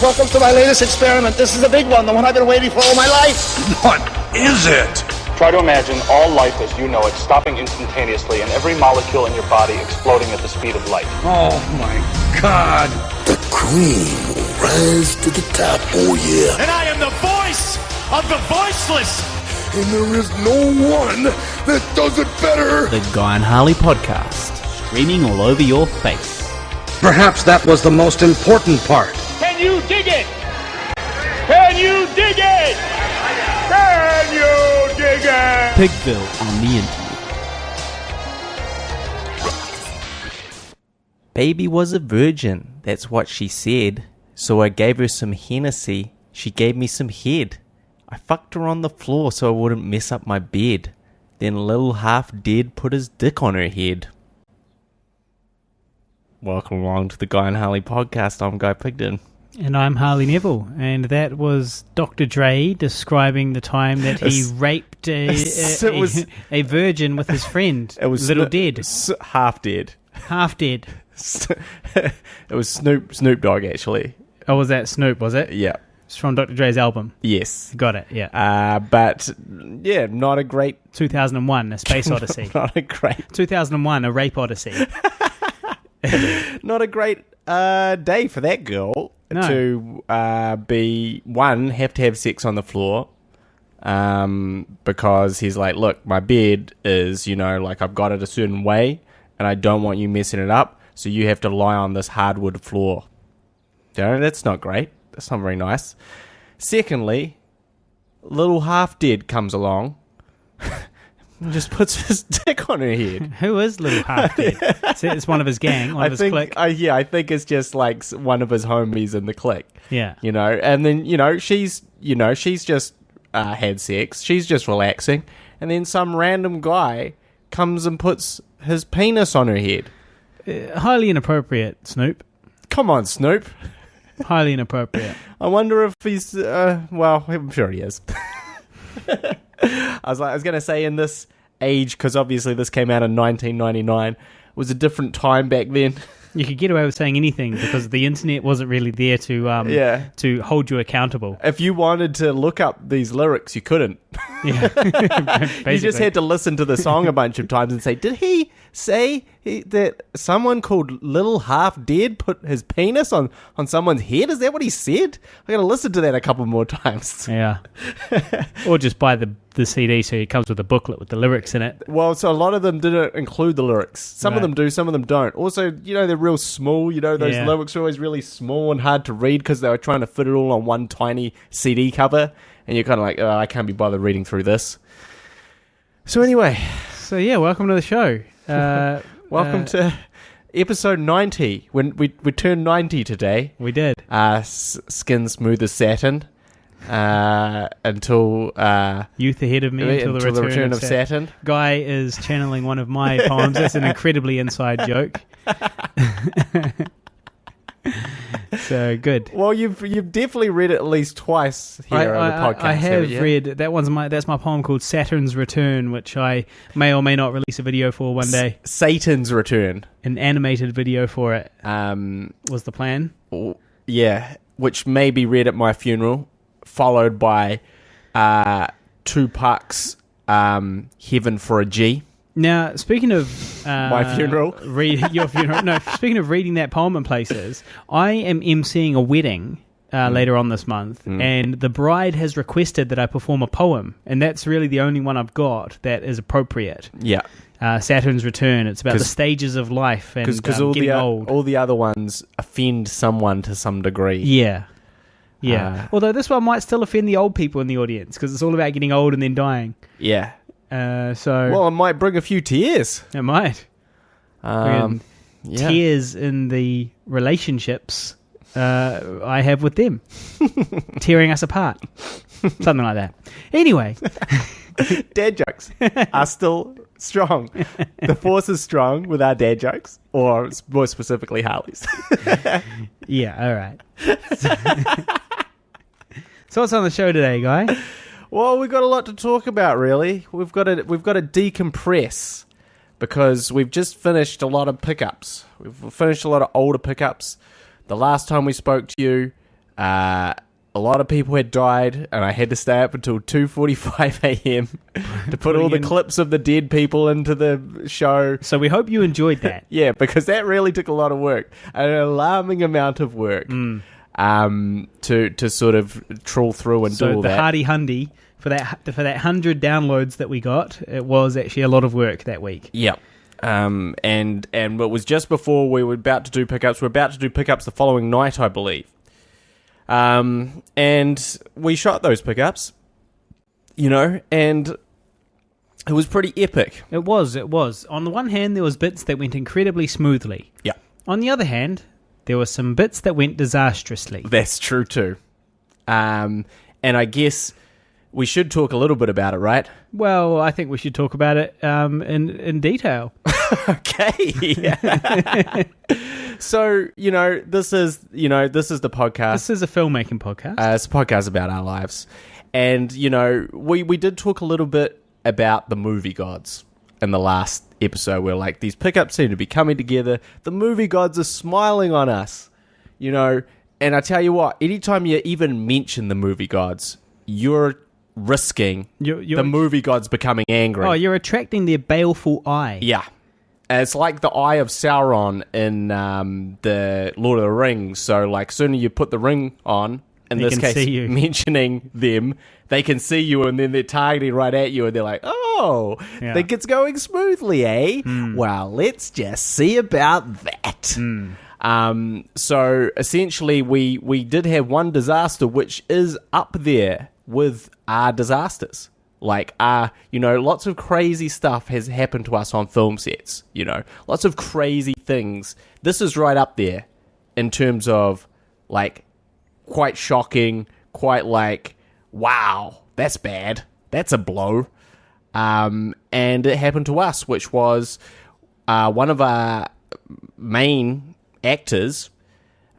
Welcome to my latest experiment. This is the big one, the one I've been waiting for all my life. What is it? Try to imagine all life as you know it stopping instantaneously and every molecule in your body exploding at the speed of light. Oh my God. The cream will rise to the top, oh yeah. And I am the voice of the voiceless. And there is no one that does it better. The Guy and Harley podcast, streaming all over your face. Perhaps that was the most important part. Can you dig it? Can you dig it? Can you dig it? Pigville on the internet. Baby was a virgin, that's what she said. So I gave her some Hennessy, she gave me some head. I fucked her on the floor so I wouldn't mess up my bed. Then little half dead put his dick on her head. Welcome along to the Guy and Harley podcast. I'm Guy Pigden. And I'm Harley Neville. And that was Dr. Dre describing the time that he raped a virgin with his friend. It was Little Dead. Half dead. Half dead. It was Snoop Dogg, actually. Oh, was that Snoop, was it? Yeah. It's from Dr. Dre's album. Yes. Got it, yeah. But, yeah, not a great... 2001, A Space Odyssey. Not a great... 2001, A Rape Odyssey. Not a great day for that girl to have to have sex on the floor because he's like, look, my bed is, I've got it a certain way and I don't want you messing it up, so you have to lie on this hardwood floor. That's not great. That's not very nice. Secondly, little half dead comes along and just puts his dick on her head. Who is Little Half Dead? It's one of his gang, one of his clique. I think it's just like one of his homies in the clique. Yeah. And then, she's just had sex. She's just relaxing. And then some random guy comes and puts his penis on her head. Highly inappropriate, Snoop. Come on, Snoop. Highly inappropriate. I wonder if he's, well, I'm sure he is. I was going to say in this age, because obviously this came out in 1999, it was a different time back then. You could get away with saying anything because the internet wasn't really there to hold you accountable. If you wanted to look up these lyrics, you couldn't. Yeah, you just had to listen to the song a bunch of times and say, did he say that someone called Little Half Dead put his penis on someone's head? Is that what he said? I got to listen to that a couple more times. Yeah. Or just buy the CD so it comes with a booklet with the lyrics in it. Well, so a lot of them didn't include the lyrics. Some of them do, some of them don't. Also, they're real small. Those lyrics are always really small and hard to read because they were trying to fit it all on one tiny CD cover. And you're kind of like, oh, I can't be bothered reading through this. So anyway. So yeah, welcome to the show. Welcome to episode 90. When we turned 90 today. We did. Skin smooth as satin. Until Youth Ahead of Me until the return of Saturn. Guy is channeling one of my poems. That's an incredibly inside joke. So good. Well, you've definitely read it at least twice here on the podcast. I have read that's my poem called Saturn's Return, which I may or may not release a video for one day. Satan's Return, an animated video for it. Was the plan? Yeah, which may be read at my funeral, followed by Tupac's Heaven for a G. Now, speaking of my funeral, your funeral. No, speaking of reading that poem in places, I am emceeing a wedding later on this month, and the bride has requested that I perform a poem, and that's really the only one I've got that is appropriate. Yeah, Saturn's Return. It's about the stages of life and getting old. All the other ones offend someone to some degree. Yeah. Yeah. Although this one might still offend the old people in the audience because it's all about getting old and then dying. Yeah. Well, it might bring a few tears. It might. Tears in the relationships I have with them, tearing us apart, something like that. Anyway, dad jokes are still strong. The force is strong with our dad jokes, or more specifically Harley's. Yeah, all right. So what's on the show today, Guy? Well, we've got a lot to talk about, really. We've got to decompress because we've just finished a lot of pickups. We've finished a lot of older pickups. The last time we spoke to you, A lot of people had died, and I had to stay up until 2:45 a.m. to put all the clips of the dead people into the show. So we hope you enjoyed that. Yeah, because that really took a lot of work, an alarming amount of work, to sort of trawl through and do all So the that. Hardy Hundy, for that 100 downloads that we got, it was actually a lot of work that week. Yep. And it was just before we were about to do pickups. We're about to do pickups the following night, I believe. And we shot those pickups, and it was pretty epic. It was. On the one hand, there was bits that went incredibly smoothly. Yeah. On the other hand, there were some bits that went disastrously. That's true too. And I guess we should talk a little bit about it, right? Well, I think we should talk about it in detail. Okay. So, this is the podcast. This is a filmmaking podcast. It's a podcast about our lives. And, we did talk a little bit about the movie gods in the last episode. Where, these pickups seem to be coming together. The movie gods are smiling on us, And I tell you what, anytime you even mention the movie gods, you're risking the movie gods becoming angry. Oh, you're attracting their baleful eye. Yeah. It's like the eye of Sauron in the Lord of the Rings. So, sooner you put the ring on, in They this can case, see you. mentioning them, they can see you, and then they're targeting right at you, and they're like, oh, Yeah. think it's going smoothly, eh? Well, let's just see about that. So, essentially, we did have one disaster, which is up there with our disasters. Lots of crazy stuff has happened to us on film sets, lots of crazy things. This is right up there in terms of, quite shocking, quite wow, that's bad. That's a blow. And it happened to us, which was one of our main actors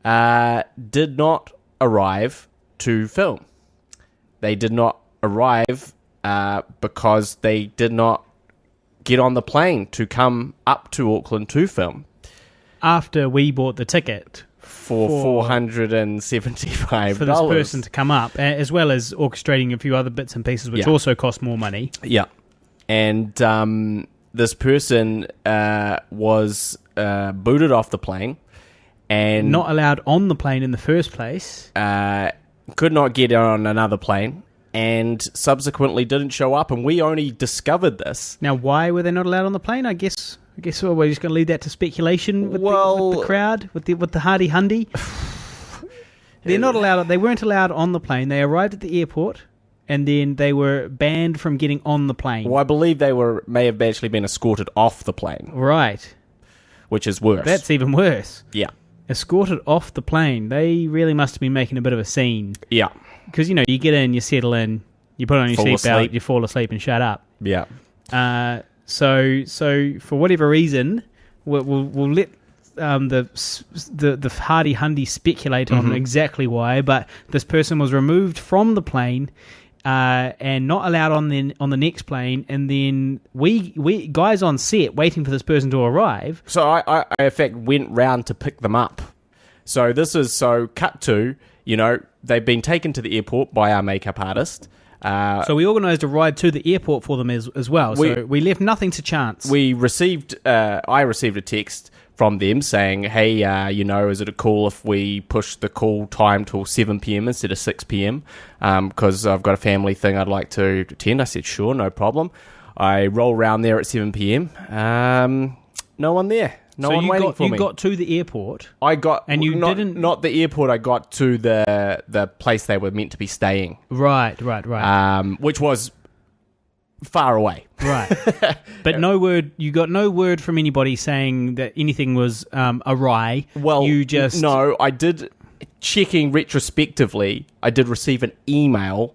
did not arrive to film. They did not arrive because they did not get on the plane to come up to Auckland to film. After we bought the ticket For $475. for this person to come up, as well as orchestrating a few other bits and pieces, which also cost more money. Yeah. And this person was booted off the plane and Not allowed on the plane in the first place. could not get on another plane, and subsequently didn't show up, and we only discovered this. Now, why were they not allowed on the plane? I guess we're just going to leave that to speculation with the crowd, with the Hardy Hundy. They're not allowed. They weren't allowed on the plane. They arrived at the airport, and then they were banned from getting on the plane. Well, I believe they may have actually been escorted off the plane, Right. which is worse. That's even worse. Yeah. Escorted off the plane. They really must have been making a bit of a scene. Yeah. Because, you get in, you settle in, you put on your Fall seatbelt, asleep. you fall asleep and shut up. Yeah. So for whatever reason, we'll let the Hardy Hundy speculate on exactly why, but this person was removed from the plane and not allowed on the next plane, and then we guys on set waiting for this person to arrive. So I in fact went round to pick them up. So this is cut to, they've been taken to the airport by our makeup artist. So we organised a ride to the airport for them as well. So we left nothing to chance. I received a text from them saying, hey, is it cool if we push the call time till 7 p.m. instead of 6 p.m. Because I've got a family thing I'd like to attend. I said, sure, no problem. I roll around there at 7 p.m. No one there. No one waiting for me. You got to the airport. I got, and you didn't. Not the airport. I got to the place they were meant to be staying. Right. Which was far away. Right. But no word. You got no word from anybody saying that anything was awry. Well, you just no. I did, checking retrospectively, I did receive an email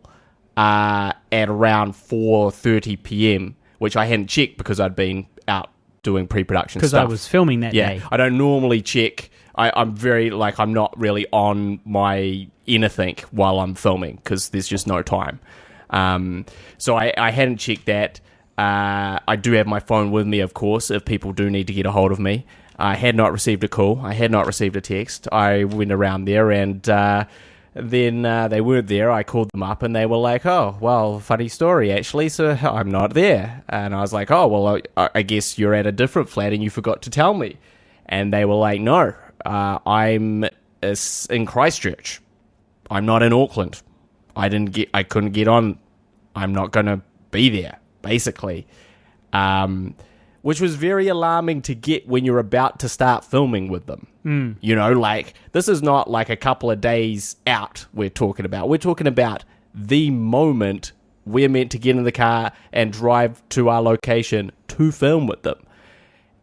at around 4:30 p.m., which I hadn't checked because I'd been out doing pre-production stuff. Because I was filming that day. I don't normally check. I'm very, I'm not really on my anything while I'm filming because there's just no time. So I hadn't checked that. I do have my phone with me, of course, if people do need to get a hold of me. I had not received a call. I had not received a text. I went around there, and then they weren't there. I called them up and they were like, oh, well, funny story, actually. So I'm not there. And I was like, oh, well, I guess you're at a different flat and you forgot to tell me. And they were like, no, I'm in Christchurch. I'm not in Auckland. I couldn't get on. I'm not going to be there, basically. Which was very alarming to get when you're about to start filming with them. You know, like, this is not like a couple of days out we're talking about. We're talking about the moment we're meant to get in the car and drive to our location to film with them.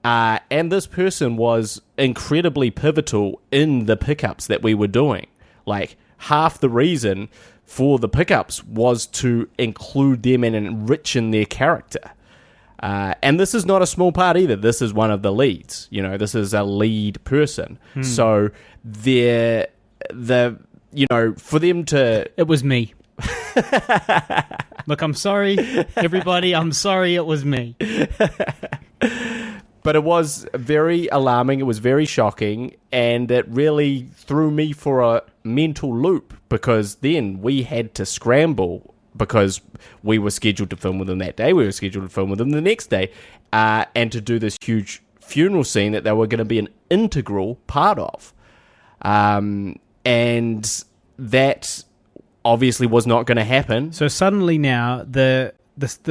And this person was incredibly pivotal in the pickups that we were doing. Like, half the reason for the pickups was to include them and enrich in their character. And this is not a small part either. This is one of the leads. You know, this is a lead person. So for them to... It was me. Look, I'm sorry, everybody. I'm sorry it was me. But it was very alarming. It was very shocking. And it really threw me for a mental loop, because then we had to scramble, because we were scheduled to film with them that day. We were scheduled to film with them the next day. And to do this huge funeral scene that they were going to be an integral part of. And that obviously was not going to happen. So suddenly now, the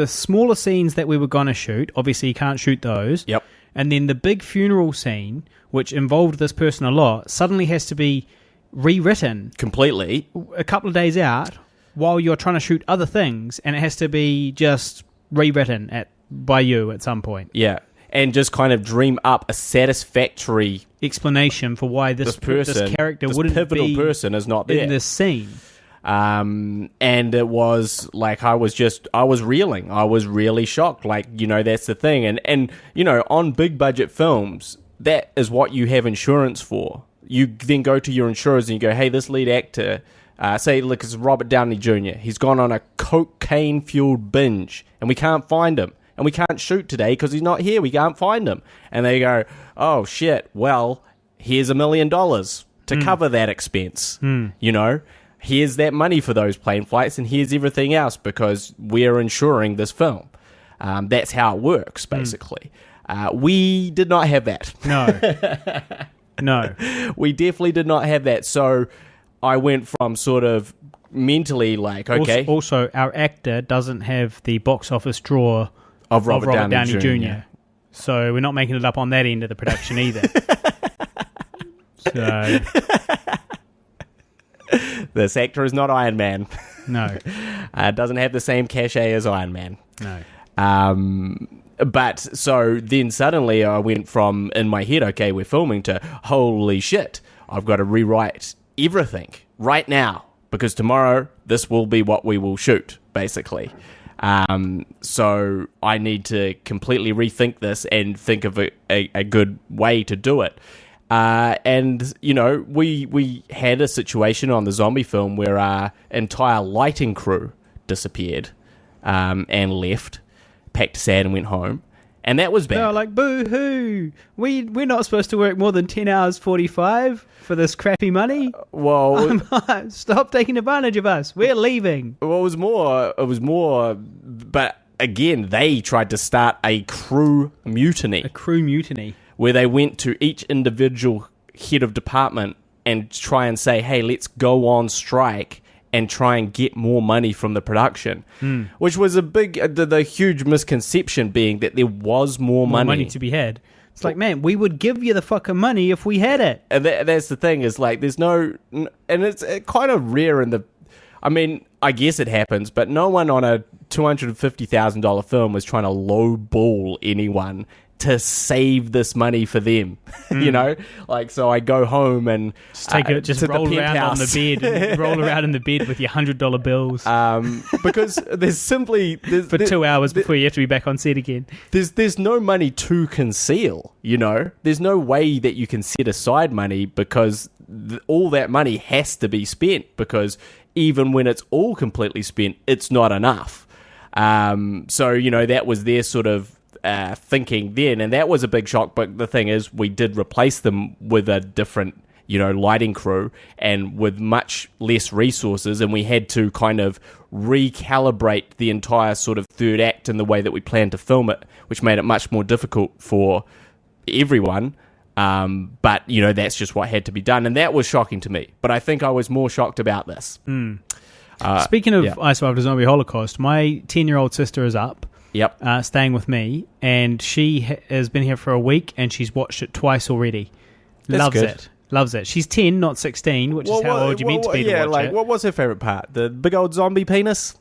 smaller scenes that we were going to shoot, obviously you can't shoot those. Yep. And then the big funeral scene, which involved this person a lot, suddenly has to be rewritten. Completely. A couple of days out, while you're trying to shoot other things, and it has to be just rewritten by you at some point. Yeah. And just kind of dream up a satisfactory explanation for why this character wouldn't pivotal be person is not there in this scene. And it was like I was reeling. I was really shocked. Like, you know, that's the thing. And you know, on big budget films, that is what you have insurance for. You then go to your insurers and you go, hey, this lead actor, say, look, it's Robert Downey Jr. He's gone on a cocaine-fueled binge, and we can't find him. And we can't shoot today because he's not here. We can't find him. And they go, oh, shit, well, here's $1 million to cover that expense. You know, here's that money for those plane flights, and here's everything else because we're insuring this film. That's how it works, basically. We did not have that. No. No. We definitely did not have that. So I went from sort of mentally like, okay. Also, our actor doesn't have the box office draw of Robert Downey Jr. So we're not making it up on that end of the production either. So this actor is not Iron Man. No. Doesn't have the same cachet as Iron Man. No. But so then suddenly I went from, in my head, okay, we're filming, to holy shit, I've got to rewrite everything right now because tomorrow this will be what we will shoot, basically. So I need to completely rethink this and think of a good way to do it. And, you know, we had a situation on the zombie film where our entire lighting crew disappeared and left, packed sad and went home. And that was bad. They were like, boo-hoo, we're not supposed to work more than 10 hours 45 for this crappy money. Well, stop taking advantage of us. We're leaving. Well, it was more, but again, they tried to start a crew mutiny. A crew mutiny. Where they went to each individual head of department and try and say, hey, let's go on strike and try and get more money from the production. Which was the huge misconception being that there was more money to be had. It's like, man, we would give you the fucking money if we had it. And that's the thing, is like, there's no, and it's kind of rare in the, I mean, I guess it happens, but no one on a $250,000 film was trying to lowball anyone to save this money for them, you know? Like, so I go home and just roll around on the bed, roll around in the bed with your $100 bills. Because there's simply... for 2 hours before you have to be back on set again. There's no money to conceal, you know? There's no way that you can set aside money because all that money has to be spent, because even when it's all completely spent, it's not enough. So, you know, that was their sort of thinking then, and that was a big shock. But the thing is, we did replace them with a different lighting crew, and with much less resources, and we had to kind of recalibrate the entire sort of third act in the way that we planned to film it, which made it much more difficult for everyone. But that's just what had to be done, and that was shocking to me. But I think I was more shocked about this. Speaking of I Survived a Zombie Holocaust, my 10-year-old sister is up. Yep. Staying with me, and she has been here for a week, and she's watched it twice already. That's good. Loves it. She's 10, not 16, which is how old you're meant to be to watch it. What was her favourite part? The big old zombie penis?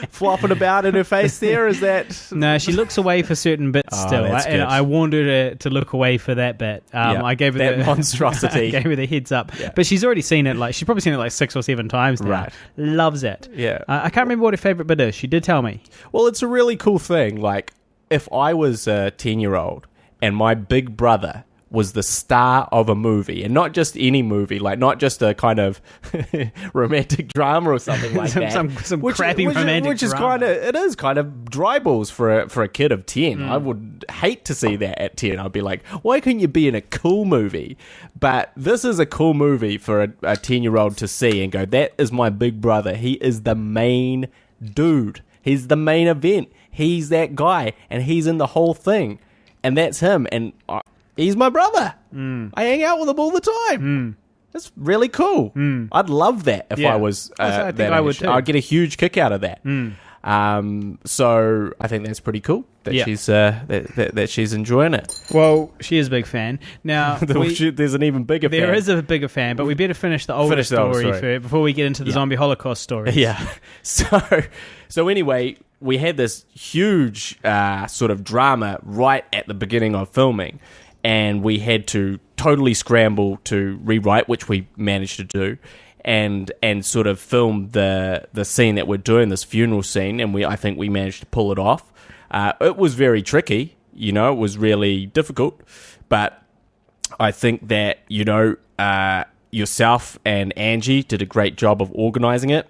Flopping about in her face there, is that... No, she looks away for certain bits still. And I warned her to look away for that bit. I gave her that monstrosity. I gave her the heads up. Yeah. But she's already seen it. She's probably seen it 6 or 7 times now. Right. Loves it. Yeah. I can't remember what her favourite bit is. She did tell me. Well, it's a really cool thing. If I was a 10-year-old and my big brother was the star of a movie, and not just any movie, not just a kind of romantic drama or something like that. Some crappy romantic which is drama. It is kind of dry balls for a kid of 10. I would hate to see that at 10. I'd be like, why couldn't you be in a cool movie? But this is a cool movie for a 10-year-old to see and go, that is my big brother. He is the main dude. He's the main event. He's that guy, and he's in the whole thing. And that's him, and he's my brother. I hang out with him all the time. That's really cool. I'd love that if I was I think I would too. I'd get a huge kick out of that. So I think that's pretty cool that she's that she's enjoying it. Well, she is a big fan. Now there's an even bigger fan. There is a bigger fan, but we better finish the older story first before we get into the zombie Holocaust story. Yeah. So anyway, we had this huge sort of drama right at the beginning of filming, and we had to totally scramble to rewrite, which we managed to do, and sort of film the scene that we're doing, this funeral scene, and I think we managed to pull it off. It was very tricky, it was really difficult, but I think that, yourself and Angie did a great job of organising it.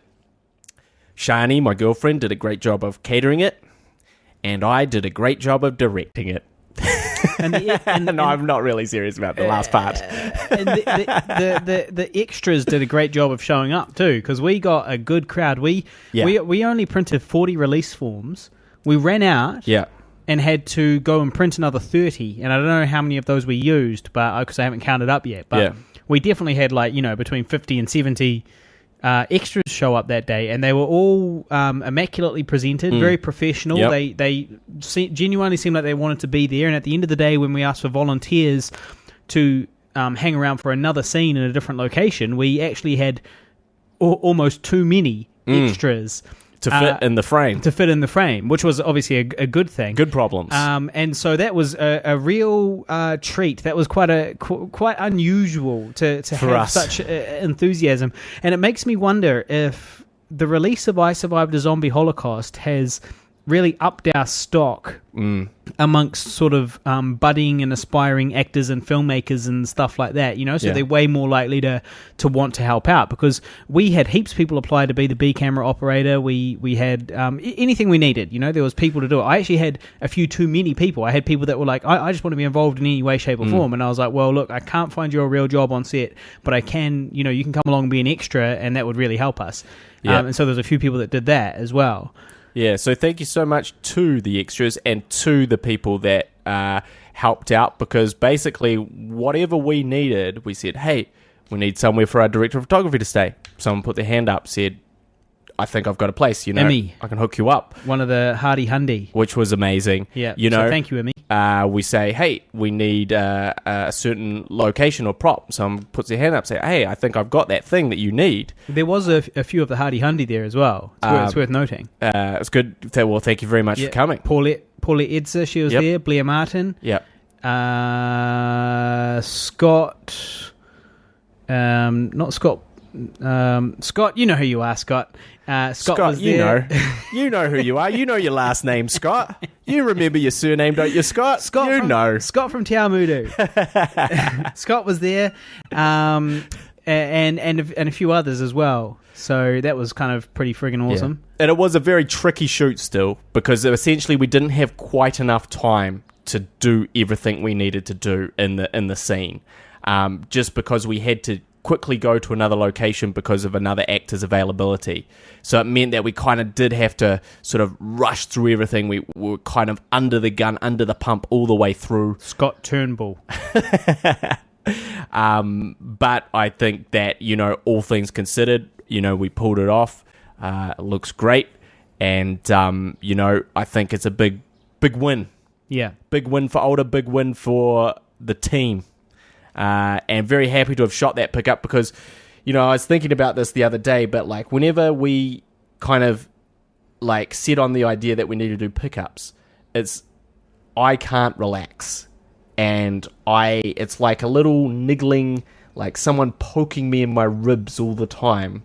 Shiney, my girlfriend, did a great job of catering it, and I did a great job of directing it. No, I'm not really serious about the last part. And the extras did a great job of showing up too, because we got a good crowd. We only printed 40 release forms. We ran out. Yeah. And had to go and print another 30, and I don't know how many of those we used, but because I haven't counted up yet. But we definitely had between 50 and 70 extras show up that day, and they were all immaculately presented, very professional. Yep. They genuinely seemed like they wanted to be there, and at the end of the day, when we asked for volunteers to hang around for another scene in a different location, we actually had almost too many extras to fit in the frame. To fit in the frame, which was obviously a good thing. Good problems. And so that was a real treat. That was quite unusual to have us. Such enthusiasm. And it makes me wonder if the release of I Survived a Zombie Holocaust has really upped our stock amongst sort of budding and aspiring actors and filmmakers and stuff like that, so they're way more likely to want to help out, because we had heaps of people apply to be the B camera operator. We had anything we needed, there was people to do it. I actually had a few too many people. I had people that were like, I just want to be involved in any way, shape or form, and I was like, well, look, I can't find you a real job on set, but I can, you can come along and be an extra, and that would really help us. And so there's a few people that did that as well. Yeah, so thank you so much to the extras and to the people that helped out, because basically whatever we needed, we said, hey, we need somewhere for our director of photography to stay. Someone put their hand up, said, I think I've got a place, Emmy. I can hook you up. One of the Hardy Hundy. Which was amazing. Yeah, so thank you, Emmy. We say, hey, we need a certain location or prop. Someone puts their hand up, say, hey, I think I've got that thing that you need. There was a few of the Hardy Hundy there as well. It's worth noting. It's good. Well, thank you very much for coming. Paulette Edser, she was there. Blair Martin. Yep. Scott. Not Scott. Scott, you know who you are, Scott. Scott was there. You know who you are. You know your last name, Scott. You remember your surname, don't you, Scott? Scott from Te Awamutu. Scott was there, and a few others as well. So that was kind of pretty friggin' awesome. Yeah. And it was a very tricky shoot still, because essentially we didn't have quite enough time to do everything we needed to do in the scene, just because we had to quickly go to another location because of another actor's availability. So it meant that we kind of did have to sort of rush through everything. We were kind of under the gun, under the pump all the way through. Scott Turnbull. But I think that, all things considered, we pulled it off. It looks great. And, I think it's a big win. Yeah. Big win for Older, big win for the team. And very happy to have shot that pickup because, I was thinking about this the other day, but like whenever we kind of like set on the idea that we need to do pickups, I can't relax. And it's like a little niggling, like someone poking me in my ribs all the time,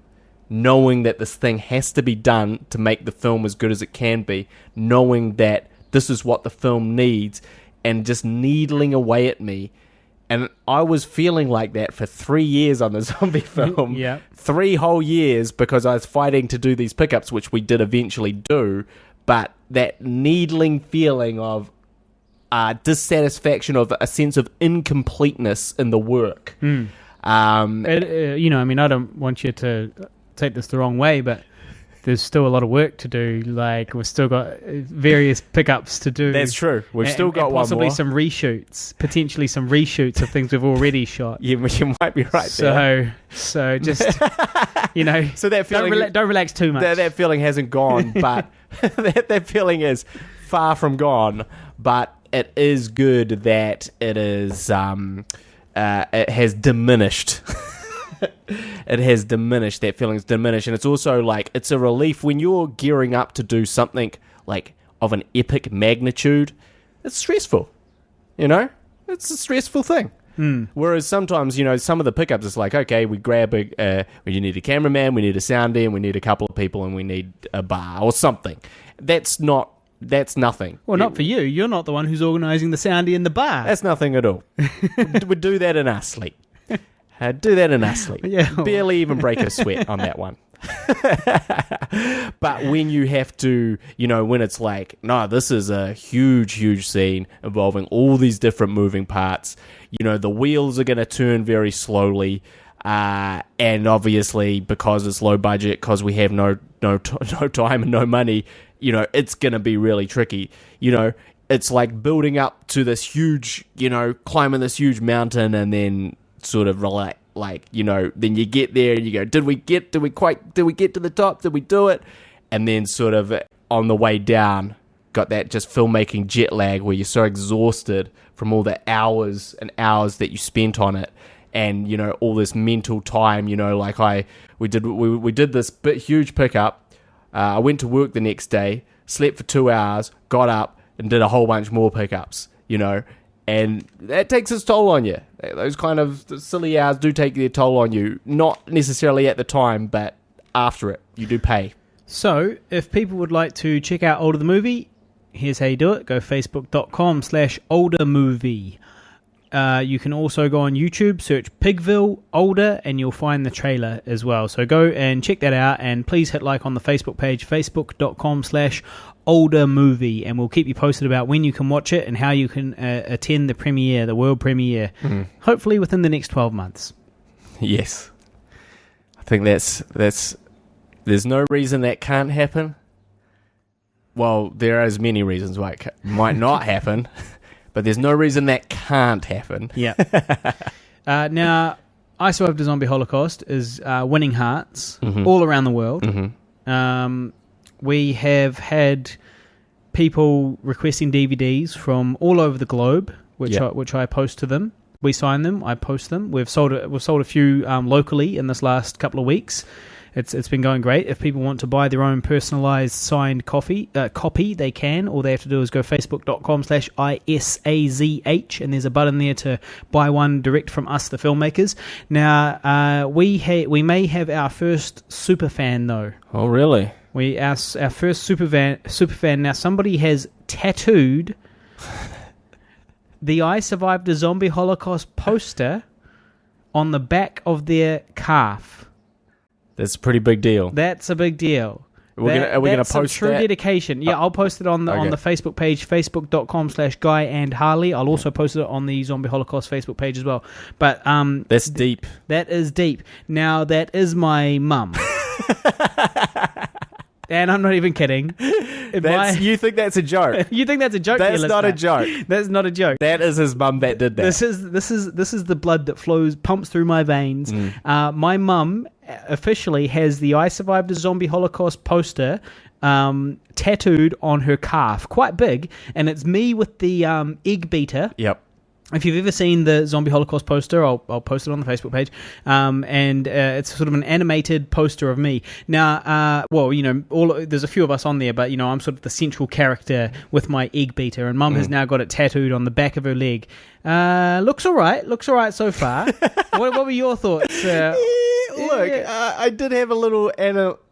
knowing that this thing has to be done to make the film as good as it can be, knowing that this is what the film needs, and just needling away at me. And I was feeling like that for 3 years on the zombie film. Yeah. 3 whole years because I was fighting to do these pickups, which we did eventually do. But that needling feeling of dissatisfaction, of a sense of incompleteness in the work. I don't want you to take this the wrong way, but there's still a lot of work to do. Like, we've still got various pickups to do. That's true. We've still got one more. Possibly some reshoots. Potentially some reshoots of things we've already shot. Yeah, you might be right there. So just, So that feeling, don't relax too much. That feeling hasn't gone, but that feeling is far from gone. But it is good that it is. It has diminished. It has diminished. That feeling's diminished, and it's also like it's a relief when you're gearing up to do something like of an epic magnitude. It's stressful, It's a stressful thing. Whereas sometimes, some of the pickups, it's like, okay, we grab we need a cameraman, we need a sounder, and we need a couple of people, and we need a bar or something. That's nothing. Well, not for you. You're not the one who's organising the soundy in the bar. That's nothing at all. We'd do that in our sleep. Do that in our sleep. Yeah. Barely even break a sweat on that one. But when you have to, when it's like, no, this is a huge scene involving all these different moving parts, the wheels are going to turn very slowly. And obviously, because it's low budget, because we have no time and no money, it's going to be really tricky. It's like building up to this huge, climbing this huge mountain and then sort of then you get there and you go, did we get to the top? Did we do it? And then sort of on the way down, got that just filmmaking jet lag where you're so exhausted from all the hours and hours that you spent on it. And, all this mental time, we did this huge pickup. I went to work the next day, slept for 2 hours, got up and did a whole bunch more pickups, and that takes its toll on you. Those kind of silly hours do take their toll on you. Not necessarily at the time, but after it, you do pay. So, if people would like to check out Older the Movie, here's how you do it. Go facebook.com/oldermovie. You can also go on YouTube, search Pigville Older, and you'll find the trailer as well. So go and check that out, and please hit like on the Facebook page, facebook.com/oldermovie, and we'll keep you posted about when you can watch it and how you can attend the premiere, the world premiere, hopefully within the next 12 months. Yes. I think there's no reason that can't happen. Well, there are as many reasons why it might not happen. But there's no reason that can't happen. Yeah. Now, I Survived a Zombie Holocaust is winning hearts all around the world. We have had people requesting DVDs from all over the globe, which I post to them. We sign them, I post them. We've sold a few locally in this last couple of weeks. It's been going great. If people want to buy their own personalised signed copy, they can. All they have to do is go facebook.com/ISAZH, and there's a button there to buy one direct from us, the filmmakers. Now, we may have our first superfan, though. Oh, really? Our first superfan. Now, somebody has tattooed the I Survived a Zombie Holocaust poster on the back of their calf. That's a pretty big deal. That's a big deal. Are we going to That's some post true that? dedication. Yeah, I'll post it on the Facebook page, facebook.com/Guy and Harley. I'll also post it on the Zombie Holocaust Facebook page as well. But That's deep. that is deep. Now, that is my mum. And I'm not even kidding. You think that's a joke? You think that's a joke? That's dear not a listener? joke. That's not a joke. That is his mum that did that. This is the blood that pumps through my veins. My mum officially has the "I Survived a Zombie Holocaust" poster tattooed on her calf, quite big, and it's me with the egg beater. Yep. If you've ever seen the Zombie Holocaust poster, I'll post it on the Facebook page. And it's sort of an animated poster of me. Now, there's a few of us on there, but, I'm sort of the central character with my egg beater. And Mum has now got it tattooed on the back of her leg. Looks all right. Looks all right so far. What were your thoughts? I did have a little...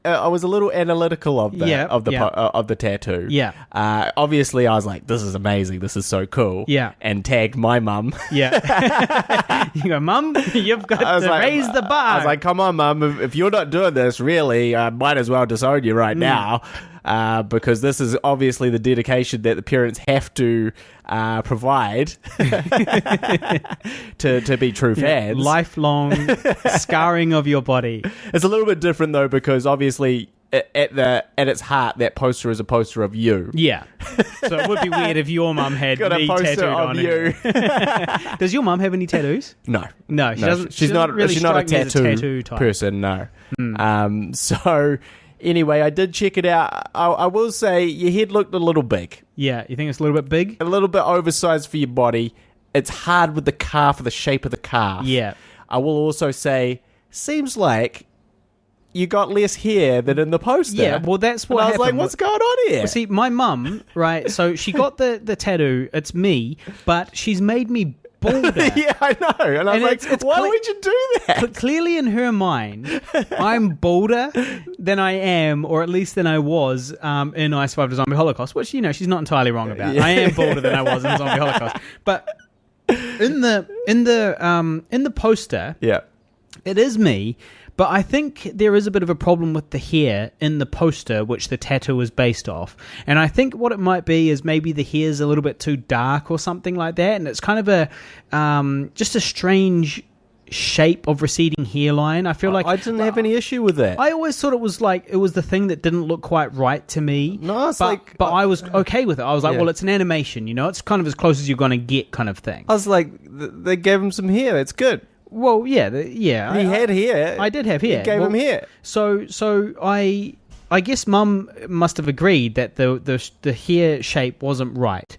I was a little analytical of the tattoo. Yeah. Obviously, I was like, "This is amazing. This is so cool." Yeah. And tagged my mum. Yeah. You go, "Mum, you've got to raise the bar." I was like, "Come on, mum. If you're not doing this, really, I might as well disown you right now." Because this is obviously the dedication that the parents have to provide to be true fans. Lifelong scarring of your body. It's a little bit different though, because obviously at its heart, that poster is a poster of you. Yeah. So it would be weird if your mum had Got me a poster tattooed of on you. her. Does your mum have any tattoos? No, she doesn't. She's not really a tattoo type person. No. So. Anyway, I did check it out. I will say your head looked a little big. Yeah, you think it's a little bit big? A little bit oversized for your body. It's hard with the calf, or the shape of the calf. Yeah. I will also say, seems like you got less hair than in the poster. Yeah, well, that's what happened. I was like, what's going on here? Well, see, my mum, right, so she got the tattoo. It's me, but she's made me bolder. Yeah, I know. And I was like, why would you do that? Clearly in her mind, I'm bolder than I am, or at least than I was in I Survived a Zombie Holocaust, which, she's not entirely wrong about. Yeah. I am bolder than I was in Zombie Holocaust. But in the poster, Yeah. it is me. But I think there is a bit of a problem with the hair in the poster, which the tattoo is based off. And I think what it might be is maybe the hair's a little bit too dark or something like that. And it's kind of just a strange shape of receding hairline. I feel like I didn't have any issue with that. I always thought it was the thing that didn't look quite right to me. No, it's but I was okay with it. I was like, well, it's an animation, it's kind of as close as you're going to get kind of thing. I was like, they gave him some hair. It's good. Well, yeah. He had hair. I did have hair. You gave him hair. So I guess Mum must have agreed that the hair shape wasn't right.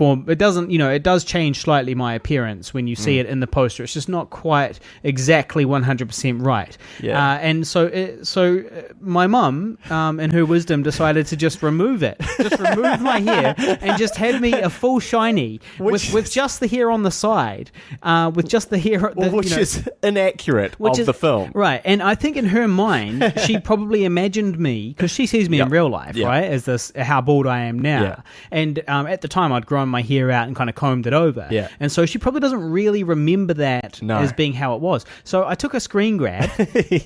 It doesn't, it does change slightly my appearance when you see it in the poster. It's just not quite exactly 100% right. Yeah. And so my mum, in her wisdom, decided to just remove it. Just remove my hair and just have me a full Shiney with just the hair on the side, with just the hair. Which is inaccurate of the film. Right. And I think in her mind, she probably imagined me, because she sees me in real life, right, as this how bald I am now. Yeah. And at the time, I'd grown my hair out and kind of combed it over. Yeah. And so she probably doesn't really remember that as being how it was. So I took a screen grab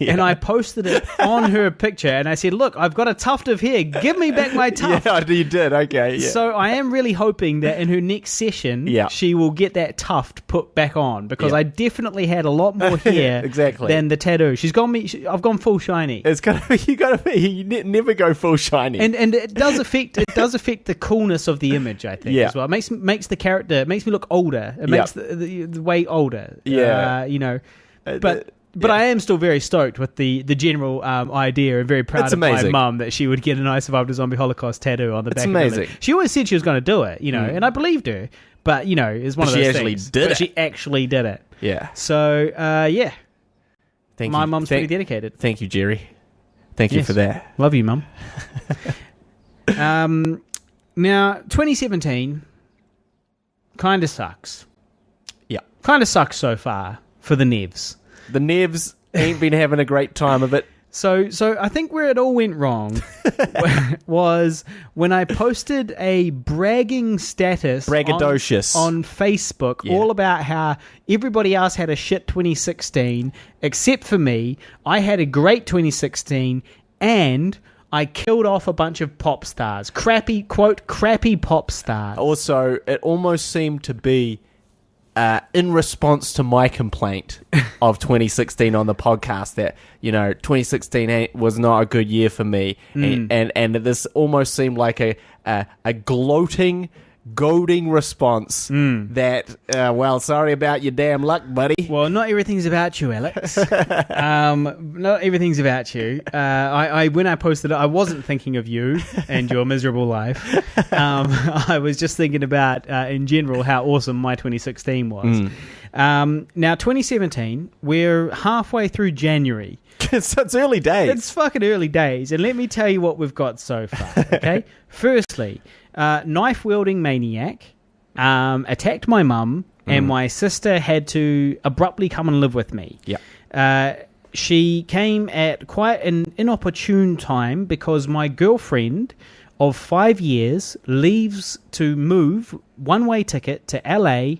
and I posted it on her picture and I said, look, I've got a tuft of hair. Give me back my tuft. Yeah, you did. Okay. Yeah. So I am really hoping that in her next session, she will get that tuft put back on, because I definitely had a lot more hair than the tattoo. I've gone full Shiny. It's you never go full Shiny. And it does affect the coolness of the image, I think, as well. It makes the character, it makes me look older. It makes the way older. Yeah. But I am still very stoked with the general idea, and very proud of my mum that she would get an I Survived a Zombie Holocaust tattoo on the back of her leg. She always said she was going to do it, and I believed her. But, it's one of those things. She actually did it. Yeah. So, my mum's pretty dedicated. Thank you, Jerry. Thank you for that. Love you, Mum. Now, 2017 kind of sucks. Yeah. Kind of sucks so far for the Nevs. The Nevs ain't been having a great time of it. So I think where it all went wrong was when I posted a bragging status braggadocious on Facebook all about how everybody else had a shit 2016 except for me. I had a great 2016 and I killed off a bunch of pop stars. Crappy pop stars. Also, it almost seemed to be in response to my complaint of 2016 on the podcast that, 2016 was not a good year for me. And this almost seemed like a gloating, goading response that, sorry about your damn luck, buddy. Well, not everything's about you, Alex. Not everything's about you. When I posted it, I wasn't thinking of you and your miserable life. I was just thinking about, in general, how awesome my 2016 was. Now, 2017, we're halfway through January. It's early days. It's fucking early days. And let me tell you what we've got so far, okay? Firstly, knife-wielding maniac attacked my mum, and my sister had to abruptly come and live with me. She came at quite an inopportune time because my girlfriend of 5 years leaves to move one-way ticket to LA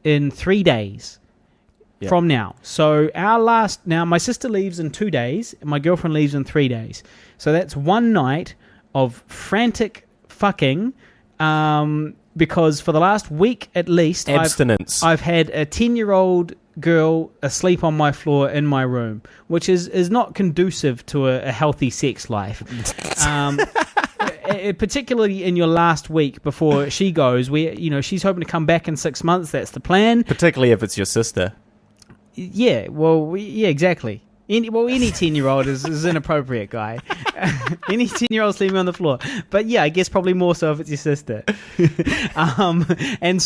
in 3 days from now. So my sister leaves in 2 days, and my girlfriend leaves in 3 days. So that's one night of frantic fucking, because for the last week at least, abstinence. I've had a 10-year-old girl asleep on my floor in my room, which is not conducive to a healthy sex life. Particularly in your last week before she goes, where she's hoping to come back in 6 months. That's the plan. Particularly if it's your sister. Yeah. Well. Yeah. Exactly. Any 10-year-old is inappropriate, guy. Any 10-year-old sleeping on the floor. But yeah, I guess probably more so if it's your sister. And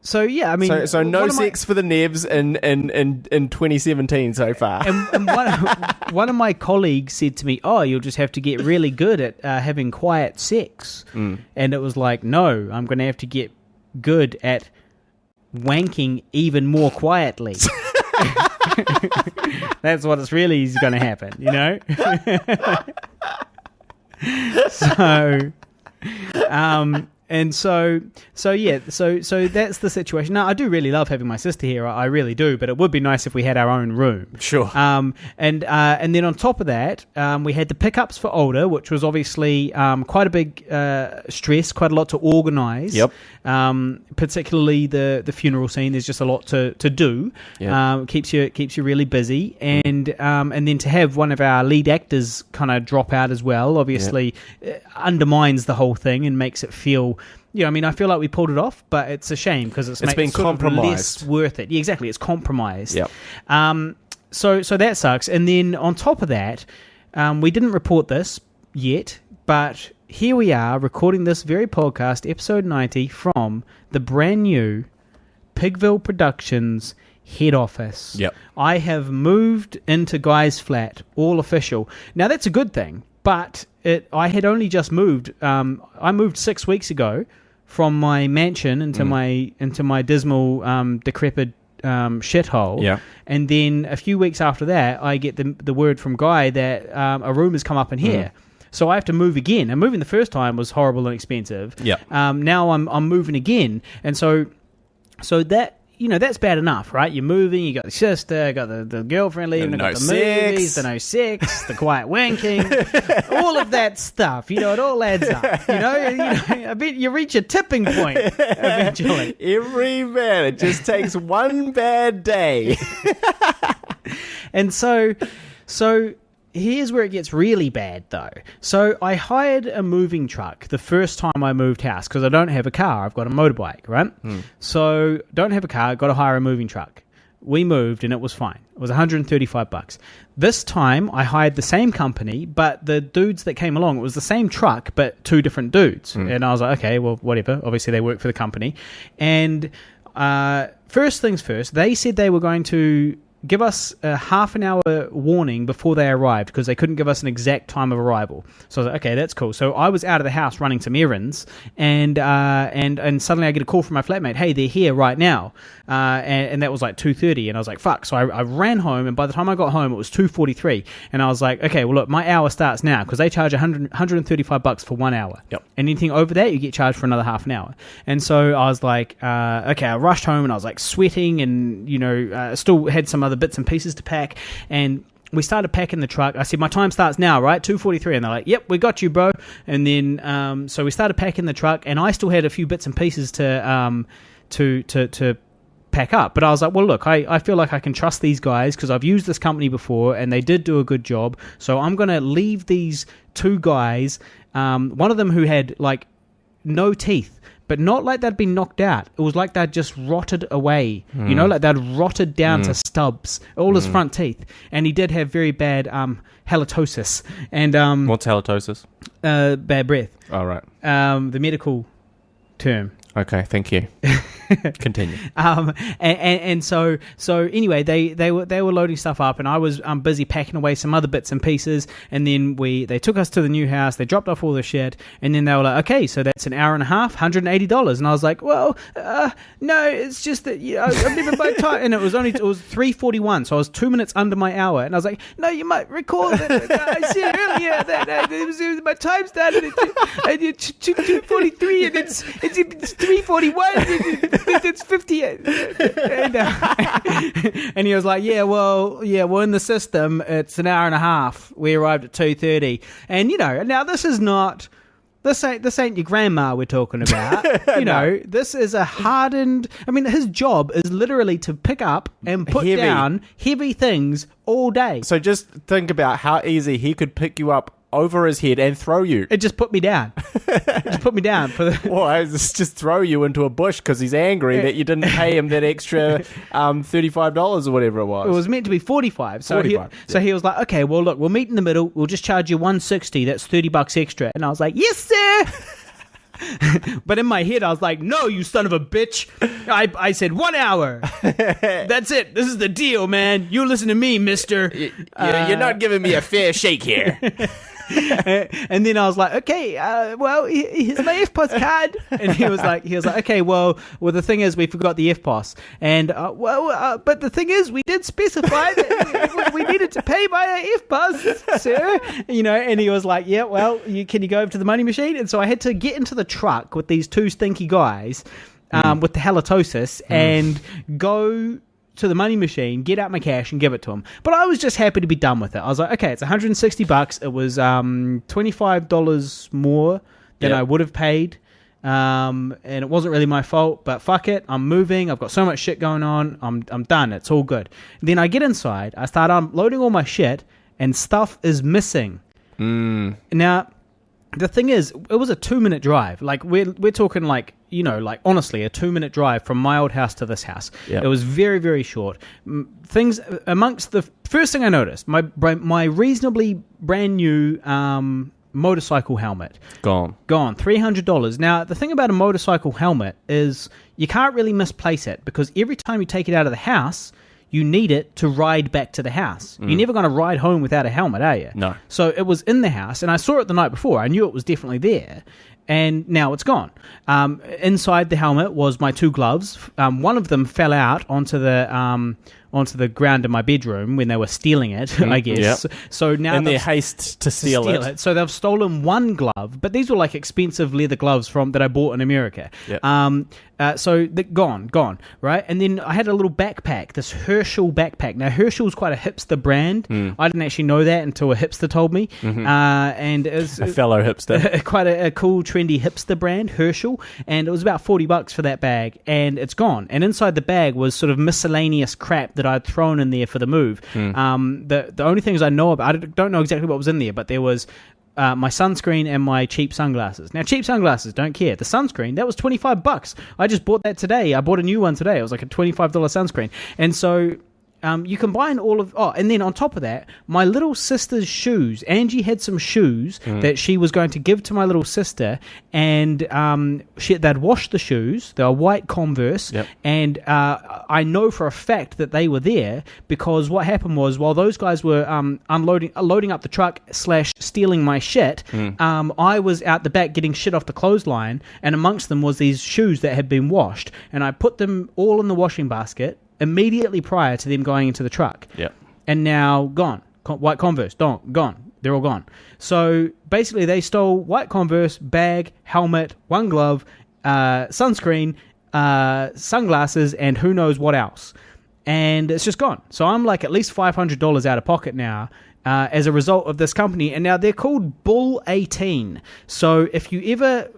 so yeah, I mean, so no sex for the Nebs in 2017 so far. And one of my colleagues said to me, "Oh, you'll just have to get really good at having quiet sex." And it was like, no, I'm going to have to get good at wanking even more quietly. That's what it's really is going to happen, So that's the situation. Now, I do really love having my sister here. I really do, but it would be nice if we had our own room. Sure. And then on top of that, we had the pickups for Older, which was obviously quite a big stress, quite a lot to organise. Yep. Particularly the funeral scene. There's just a lot to do. Yep. Keeps you really busy, and then to have one of our lead actors kind of drop out as well, obviously undermines the whole thing and makes it feel. I feel like we pulled it off, but it's a shame because it's been compromised. Less worth it. Yeah, exactly, it's compromised. Yep. So that sucks. And then on top of that, we didn't report this yet, but here we are recording this very podcast, episode 90, from the brand new Pigville Productions head office. Yep. I have moved into Guy's flat, all official. Now that's a good thing, but I had only just moved. I moved 6 weeks ago from my mansion into my dismal, decrepit shithole. Yeah. And then a few weeks after that, I get the word from Guy that a room has come up in here. So I have to move again. And moving the first time was horrible and expensive. Yeah. Now I'm moving again, and so that. That's bad enough, right? You're moving, you got the sister, got the girlfriend leaving, got the movies, the no sex, the quiet wanking, all of that stuff. It all adds up. I bet you reach a tipping point eventually. Every man, it just takes one bad day. And so here's where it gets really bad, though. So I hired a moving truck the first time I moved house because I don't have a car. I've got a motorbike, right? So don't have a car, got to hire a moving truck. We moved and it was fine. It was $135. This time I hired the same company, but the dudes that came along, it was the same truck, but two different dudes. And I was like, okay, well, whatever. Obviously they work for the company. And first things first, they said they were going to give us a half an hour warning before they arrived because they couldn't give us an exact time of arrival. So I was like, okay, that's cool. So I was out of the house running some errands, and suddenly I get a call from my flatmate. Hey, they're here right now, and that was like 2:30, and I was like, fuck. So I ran home, and by the time I got home, it was 2:43, and I was like, okay, well look, my hour starts now because they charge $135 for 1 hour. Yep. Anything over that, you get charged for another half an hour. And so I was like, okay, I rushed home, and I was like sweating, and still had some other bits and pieces to pack, and we started packing the truck. I said, my time starts now, right? 2:43. And they're like, yep, we got you, bro. And then, so we started packing the truck, and I still had a few bits and pieces to pack up. But I was like, well, look, I feel like I can trust these guys because I've used this company before and they did do a good job. So I'm going to leave these two guys, one of them who had like no teeth, but not like they'd been knocked out. It was like they'd just rotted away, you know, like they'd rotted down to stubs, all his front teeth. And he did have very bad halitosis. And what's halitosis? Bad breath. Oh, right. The medical term. Okay, thank you. Continue. And so anyway, they were loading stuff up, and I was busy packing away some other bits and pieces. And then they took us to the new house. They dropped off all the shit, and then they were like, "Okay, so that's an hour and a half, $180." And I was like, "Well, no, it's just that I've never by time." And it was 3:41, so I was 2 minutes under my hour. And I was like, "No, you might recall that I said earlier that it was my time started at 2:43, and it's 3:41." It's 58. And he was like, we're in the system. It's an hour and a half. We arrived at 2:30. And, now this ain't your grandma we're talking about. This is a hardened... I mean, his job is literally to pick up and put down heavy things all day. So just think about how easy he could pick you up over his head and throw you. It just put me down. Well, just throw you into a bush because he's angry that you didn't pay him that extra $35 or whatever it was. It was meant to be $45. So he was like, okay, well, look, we'll meet in the middle. We'll just charge you $160. That's $30 extra. And I was like, yes, sir. But in my head, I was like, no, you son of a bitch. I said 1 hour. That's it. This is the deal, man. You listen to me, mister. You're not giving me a fair shake here. And then I was like, okay, well, here's my FPOS card. And he was like, okay, well, the thing is, we forgot the FPOS. And, but the thing is, we did specify that we needed to pay by our FPOS, sir. And he was like, yeah, well, can you go over to the money machine? And so I had to get into the truck with these two stinky guys with the halitosis and go to the money machine, get out my cash and give it to him. But I was just happy to be done with it. I was like, okay, it's $160. It was $25 more than I would have paid. And it wasn't really my fault, but fuck it. I'm moving. I've got so much shit going on. I'm done. It's all good. Then I get inside. I start unloading all my shit and stuff is missing. Now, the thing is, it was a 2-minute drive. Like we're talking like honestly a 2-minute drive from my old house to this house. Yep. It was very, very short. Things amongst the first thing I noticed, my reasonably brand new motorcycle helmet gone $300. Now the thing about a motorcycle helmet is you can't really misplace it because every time you take it out of the house, you need it to ride back to the house. You're never going to ride home without a helmet, are you? No. So it was in the house, and I saw it the night before. I knew it was definitely there, and now it's gone. Inside the helmet was my two gloves. One of them fell out onto the ground in my bedroom when they were stealing it, I guess. Yep. So now in their haste to steal it. So they've stolen one glove, but these were like expensive leather gloves that I bought in America. Yep. So they're gone, right? And then I had a little backpack, this Herschel backpack. Now Herschel's quite a hipster brand. I didn't actually know that until a hipster told me. And it was a fellow hipster, quite a cool, trendy hipster brand, Herschel. And it was about $40 for that bag, and it's gone. And inside the bag was sort of miscellaneous crap that I'd thrown in there for the move. The only things I know about, I don't know exactly what was in there, but there was my sunscreen and my cheap sunglasses. Now, cheap sunglasses, don't care. The sunscreen, that was $25. I just bought that today. I bought a new one today. It was like a $25 sunscreen. And so you combine all of... Oh, and then on top of that, my little sister's shoes. Angie had some shoes that she was going to give to my little sister, and they'd washed the shoes. They were white Converse, and I know for a fact that they were there because what happened was while those guys were loading up the truck / stealing my shit, I was out the back getting shit off the clothesline, and amongst them was these shoes that had been washed, and I put them all in the washing basket immediately prior to them going into the truck. Yeah. And now gone. White Converse, gone. They're all gone. So basically they stole white Converse, bag, helmet, one glove, sunscreen, sunglasses, and who knows what else. and it's just gone. So I'm like at least $500 out of pocket now. As a result of this company, and now they're called Bull 18. So if you ever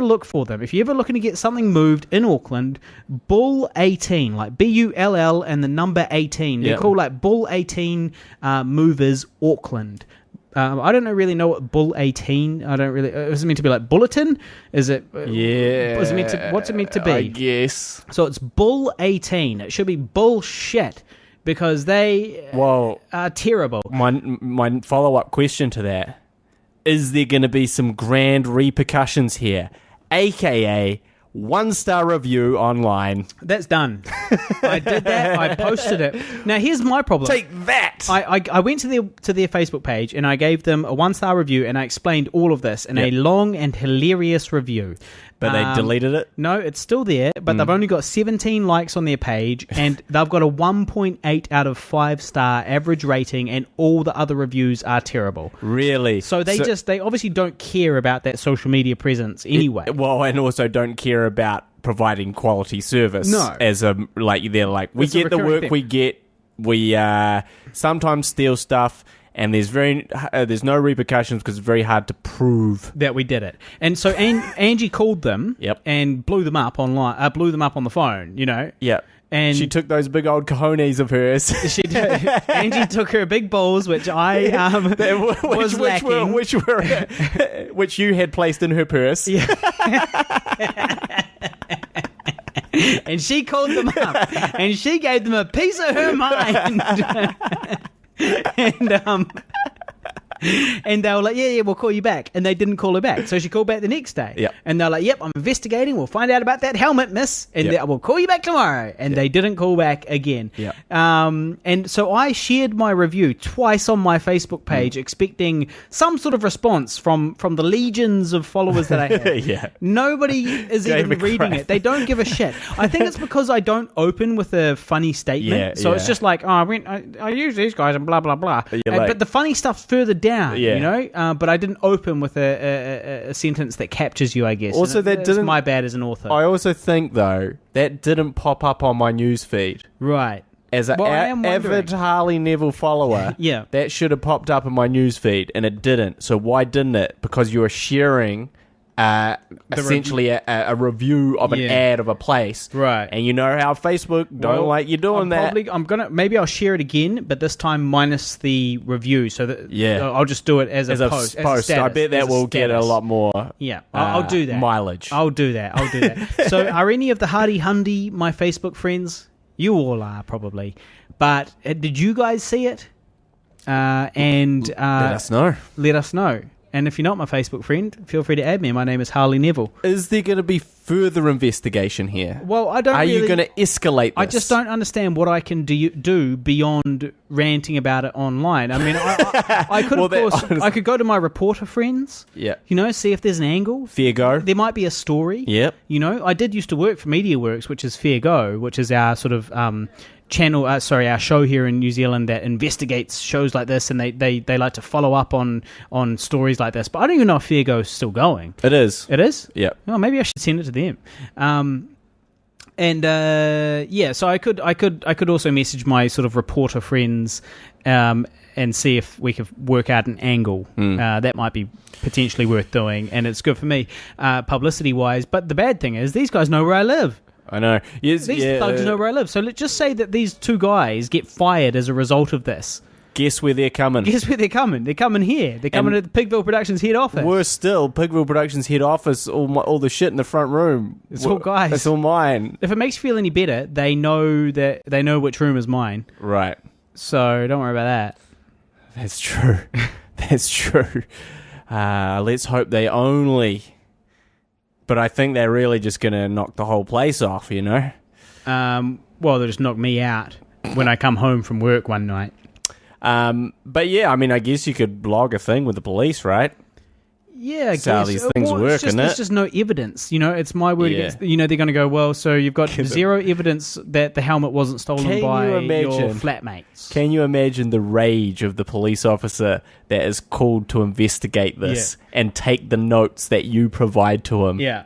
look for them, if you're ever looking to get something moved in Auckland, Bull 18, like BULL and the number 18, they're called like Bull 18 Movers Auckland. I don't really know what Bull 18. I don't really. Is it meant to be like bulletin? Is it? Yeah. What's it meant to be? I guess. So it's Bull 18. It should be bullshit. Because they are terrible. My follow-up question to that, is there going to be some grand repercussions here? AKA, 1-star review online. That's done. I did that. I posted it. Now, here's my problem. Take that! I went to their Facebook page and I gave them a 1-star review and I explained all of this in a long and hilarious review. But they deleted it? No, it's still there, but they've only got 17 likes on their page, and they've got a 1.8 out of 5-star average rating, and all the other reviews are terrible. Really? So they obviously don't care about that social media presence anyway. And also don't care about providing quality service. No. As they're like, we get the work thing. we get, we sometimes steal stuff, and there's no repercussions because it's very hard to prove that we did it. And so Angie called them and blew them up online, blew them up on the phone, you know. Yep. And she took those big old cojones of hers. She did. Angie took her big balls, which I was lacking. Which you had placed in her purse. Yeah. And she called them up, and she gave them a piece of her mind. And they were like, yeah, we'll call you back. And they didn't call her back. So she called back the next day. Yep. And they're like, yep, I'm investigating. We'll find out about that helmet, miss. And we'll call you back tomorrow. And they didn't call back again. Yep. And so I shared my review twice on my Facebook page, expecting some sort of response from the legions of followers that I have. Yeah. Nobody is even reading it. They don't give a shit. I think it's because I don't open with a funny statement. So it's just like, I use these guys and blah, blah, blah. But the funny stuff's further down. You know, but I didn't open with a sentence that captures you, I guess. Also, that's my bad as an author. I also think though that didn't pop up on my news feed. Right. As an avid Harley Neville follower, that should have popped up in my news feed, and it didn't. So why didn't it? Because you were sharing essentially a review of an ad of a place, right? And you know how Facebook don't like you doing that. Maybe I'll share it again, but this time minus the review, so that I'll just do it as a post. As a status, I bet that will get a lot more. Yeah, I'll do that. Mileage. I'll do that. So, are any of the Hardy Hundy my Facebook friends? You all are probably, but did you guys see it? And let us know. Let us know. And if you're not my Facebook friend, feel free to add me. My name is Harley Neville. Is there going to be further investigation here? Well, I don't. Are you going to escalate this? I just don't understand what I can do beyond ranting about it online. I mean, I could, of course, I could go to my reporter friends. Yeah. You know, see if there's an angle. Fair go. There might be a story. Yep. You know, I did used to work for MediaWorks, which is Fair Go, which is our sort of channel, our show here in New Zealand that investigates shows like this, and they like to follow up on stories like this. But I don't even know if Fair Go is still going. It is. It is? Yeah. Oh, maybe I should send it to them. So I could also message my sort of reporter friends and see if we could work out an angle. That might be potentially worth doing, and it's good for me publicity wise. But the bad thing is these guys know where I live. I know. Yes, these thugs know where I live. So let's just say that these two guys get fired as a result of this. Guess where they're coming. They're coming here. They're coming at the Pigville Productions head office. Worse still, Pigville Productions head office, all the shit in the front room. It's all guys. It's all mine. If it makes you feel any better, they know which room is mine. Right. So don't worry about that. That's true. That's true. Let's hope they only... But I think they're really just going to knock the whole place off, you know? Well, they'll just knock me out when I come home from work one night. But yeah, I mean, I guess you could blog a thing with the police, right? Yeah, I guess. That's how these things work, isn't it? There's just no evidence. You know, it's my word against... You know, they're going to go, well, so you've got zero evidence that the helmet wasn't stolen by your flatmates. Can you imagine the rage of the police officer that is called to investigate this and take the notes that you provide to him? Yeah.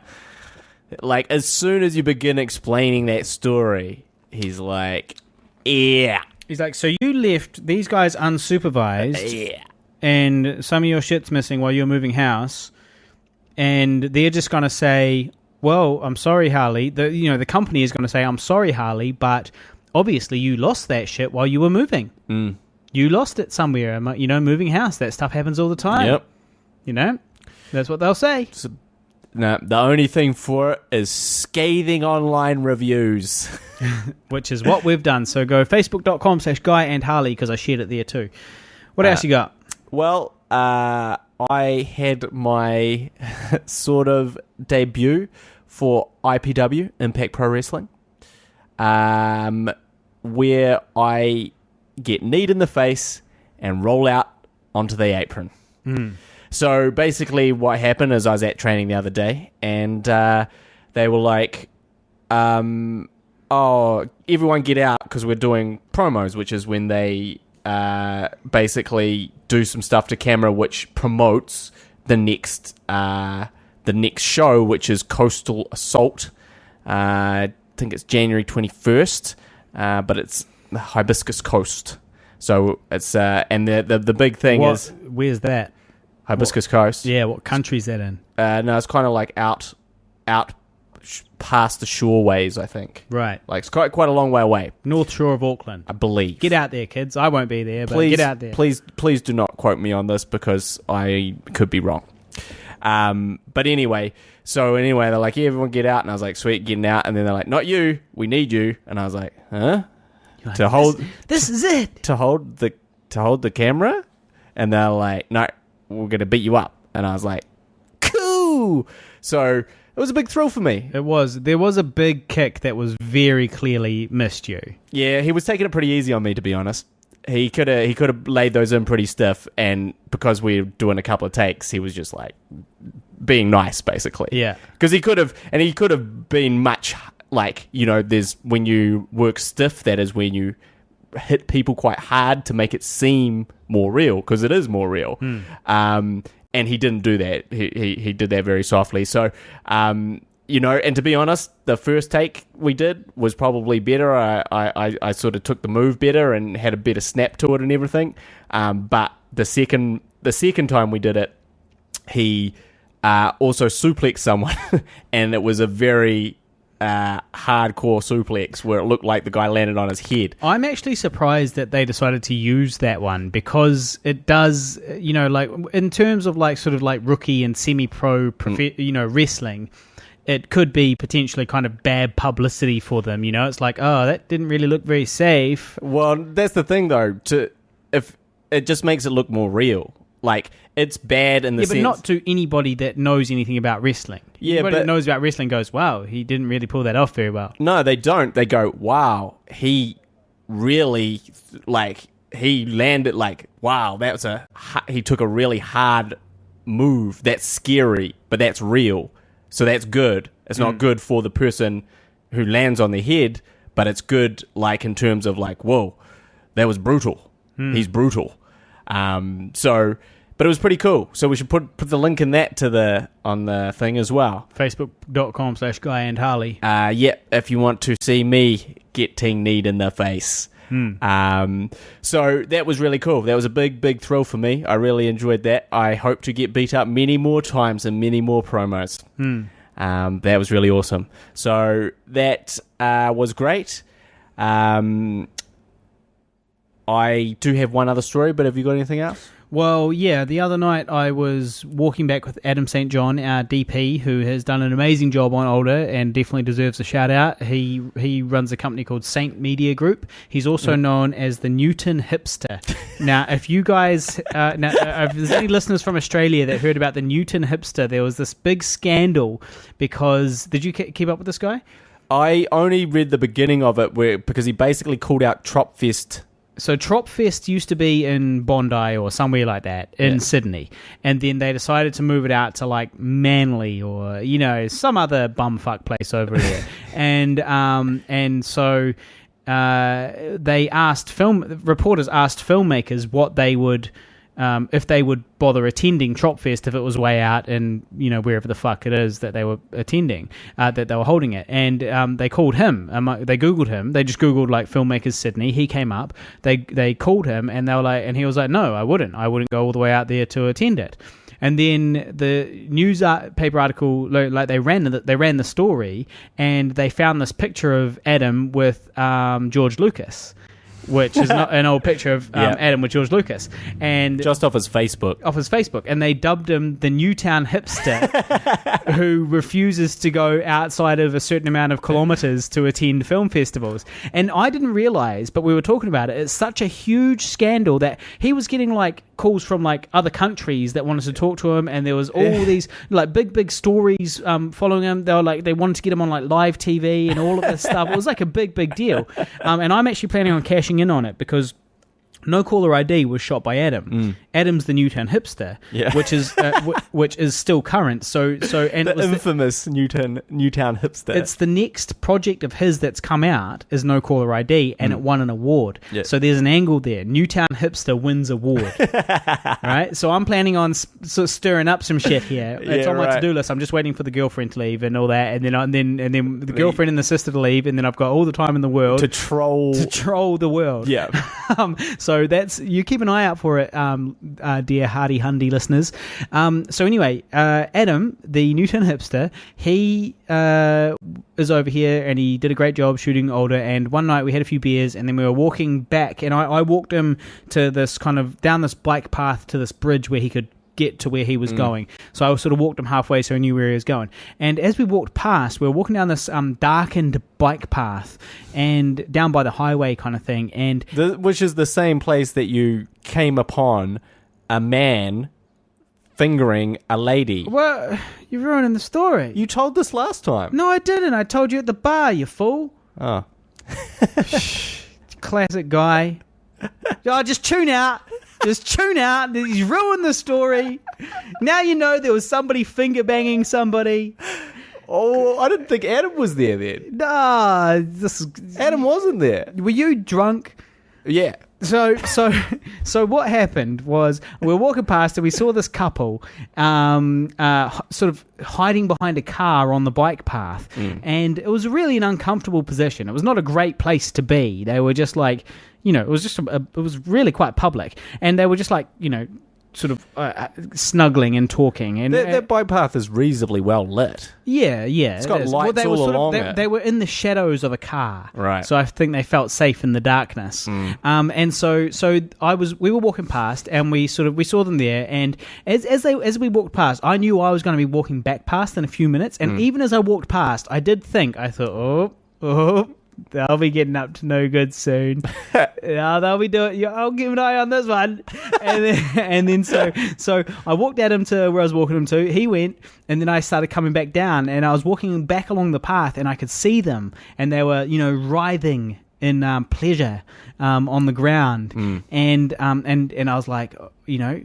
Like, as soon as you begin explaining that story, he's like... Yeah. He's like, so you left these guys unsupervised, Yeah. and some of your shit's missing while you're moving house, and they're just going to say, well, I'm sorry, Harley. The company is going to say, I'm sorry, Harley, but obviously you lost that shit while you were moving. Mm. You lost it somewhere, moving house. That stuff happens all the time. Yep. That's what they'll say. No, the only thing for it is scathing online reviews. Which is what we've done. So go facebook.com/Guy and Harley, because I shared it there too. What else you got? Well, I had my sort of debut for IPW, Impact Pro Wrestling, where I get kneed in the face and roll out onto the apron. So basically what happened is I was at training the other day, and they were like, oh, everyone get out, because we're doing promos, which is when they basically do some stuff to camera which promotes the next show, which is Coastal Assault. I think it's January 21st, but it's the Hibiscus Coast. So it's and the big thing is, where's that? Hibiscus Coast. Yeah, what country's that in? No, it's kind of like out past the shoreways, I think. Right. Like it's quite a long way away. North Shore of Auckland, I believe. Get out there, kids. I won't be there, but get out there. Please do not quote me on this, because I could be wrong. But anyway, they're like, yeah, everyone get out, and I was like, sweet, getting out, and then they're like, not you, we need you, and I was like, huh? Like, to hold this is it. To hold the camera, and they're like, no, we're gonna beat you up, and I was like, cool. So it was a big thrill for me. It was. There was a big kick that was very clearly missed you. Yeah, he was taking it pretty easy on me, to be honest. He could have laid those in pretty stiff, and because we were doing a couple of takes, he was just like being nice, basically. Yeah, because he could have been much like, there's when you work stiff, that is when you hit people quite hard to make it seem more real, because it is more real. And he didn't do that. He did that very softly. So, and to be honest, the first take we did was probably better. I sort of took the move better and had a better snap to it and everything. But the second time we did it, he also suplexed someone, and it was a very hardcore suplex where it looked like the guy landed on his head. I'm actually surprised that they decided to use that one, because it does, like in terms of like sort of like rookie and semi-pro, wrestling, it could be potentially kind of bad publicity for them. It's like, oh, that didn't really look very safe. Well, that's the thing though. If it just makes it look more real. Like, it's bad in the sense... but not to anybody that knows anything about wrestling. Yeah, anybody that knows about wrestling goes, wow, he didn't really pull that off very well. No, they don't. They go, wow, he really, he landed, wow, he took a really hard move. That's scary, but that's real. So that's good. It's not good for the person who lands on their head, but it's good, in terms of, whoa, that was brutal. He's brutal. But it was pretty cool. So we should put the link in that on the thing as well. Facebook.com/Guy and Harley. If you want to see me getting kneed in the face. So that was really cool. That was a big thrill for me. I really enjoyed that. I hope to get beat up many more times and many more promos. That was really awesome. So that was great. I do have one other story, but have you got anything else? Well, yeah, the other night I was walking back with Adam St. John, our DP, who has done an amazing job on Older and definitely deserves a shout-out. He runs a company called Saint Media Group. He's also known as the Newton Hipster. Now, if you guys... if there's any listeners from Australia that heard about the Newton Hipster, there was this big scandal because... Did you keep up with this guy? I only read the beginning of it because he basically called out Tropfest. So Tropfest used to be in Bondi or somewhere like that in Sydney, and then they decided to move it out to Manly or some other bumfuck place over there, and so reporters asked filmmakers what they would if they would bother attending Tropfest if it was way out in, wherever the fuck it is that they were attending, that they were holding it. And they called him. They Googled him. They just Googled like filmmakers Sydney. He came up. They called him, and they were like, and he was like, no, I wouldn't go all the way out there to attend it. And then the paper article, like they ran the story, and they found this picture of Adam with George Lucas, which is not an old picture of Adam with George Lucas, and just off his Facebook. And they dubbed him the Newtown hipster, who refuses to go outside of a certain amount of kilometers to attend film festivals. And I didn't realize, but we were talking about it. It's such a huge scandal that he was getting like calls from like other countries that wanted to talk to him, and there was all these like big stories following him. They were like, they wanted to get him on like live TV and all of this stuff. It was like a big deal. And I'm actually planning on cashing in on it because No Caller ID was shot by Adam. Adam's the Newtown hipster, which is still current. So and the infamous Newtown hipster. It's the next project of his that's come out is No Caller ID, and it won an award. So there's an angle there. Newtown hipster wins award, right? So I'm planning on stirring up some shit here. It's on my to-do list. I'm just waiting for the girlfriend to leave and all that, and then the girlfriend and the sister to leave, and then I've got all the time in the world to troll the world. Yeah. So that's, you keep an eye out for it, dear Hardy Hundy listeners. So anyway, Adam, the Newtown hipster, he is over here, and he did a great job shooting older. And one night we had a few beers, and then we were walking back, and I walked him to this kind of down this bike path to this bridge where he could get to where he was going. So I sort of walked him halfway so I knew where he was going. And as we walked past, we were walking down this darkened bike path and down by the highway kind of thing. And which is the same place that you came upon a man fingering a lady. Well, you're ruining the story. You told this last time. No, I didn't. I told you at the bar, you fool. Oh. Classic guy. Oh, just tune out. Just tune out. He's ruined the story. Now you know there was somebody finger banging somebody. Oh, I didn't think Adam was there then. Nah, Adam wasn't there. Were you drunk? Yeah. So what happened was we were walking past and we saw this couple sort of hiding behind a car on the bike path, and it was really an uncomfortable position. It was not a great place to be. They were just like, it was just it was really quite public, and they were just like, sort of snuggling and talking. And that bike path is reasonably well lit. Yeah. It's got lights all along it. They were in the shadows of a car. Right. So I think they felt safe in the darkness. And so we were walking past, and we saw them there, and as we walked past, I knew I was going to be walking back past in a few minutes, and even as I walked past, I thought, oh, they'll be getting up to no good soon. They'll be doing. I'll keep an eye on this one. And then so I walked at him to where I was walking him to. He went, and then I started coming back down, and I was walking back along the path, and I could see them, and they were, writhing in pleasure on the ground, and I was like,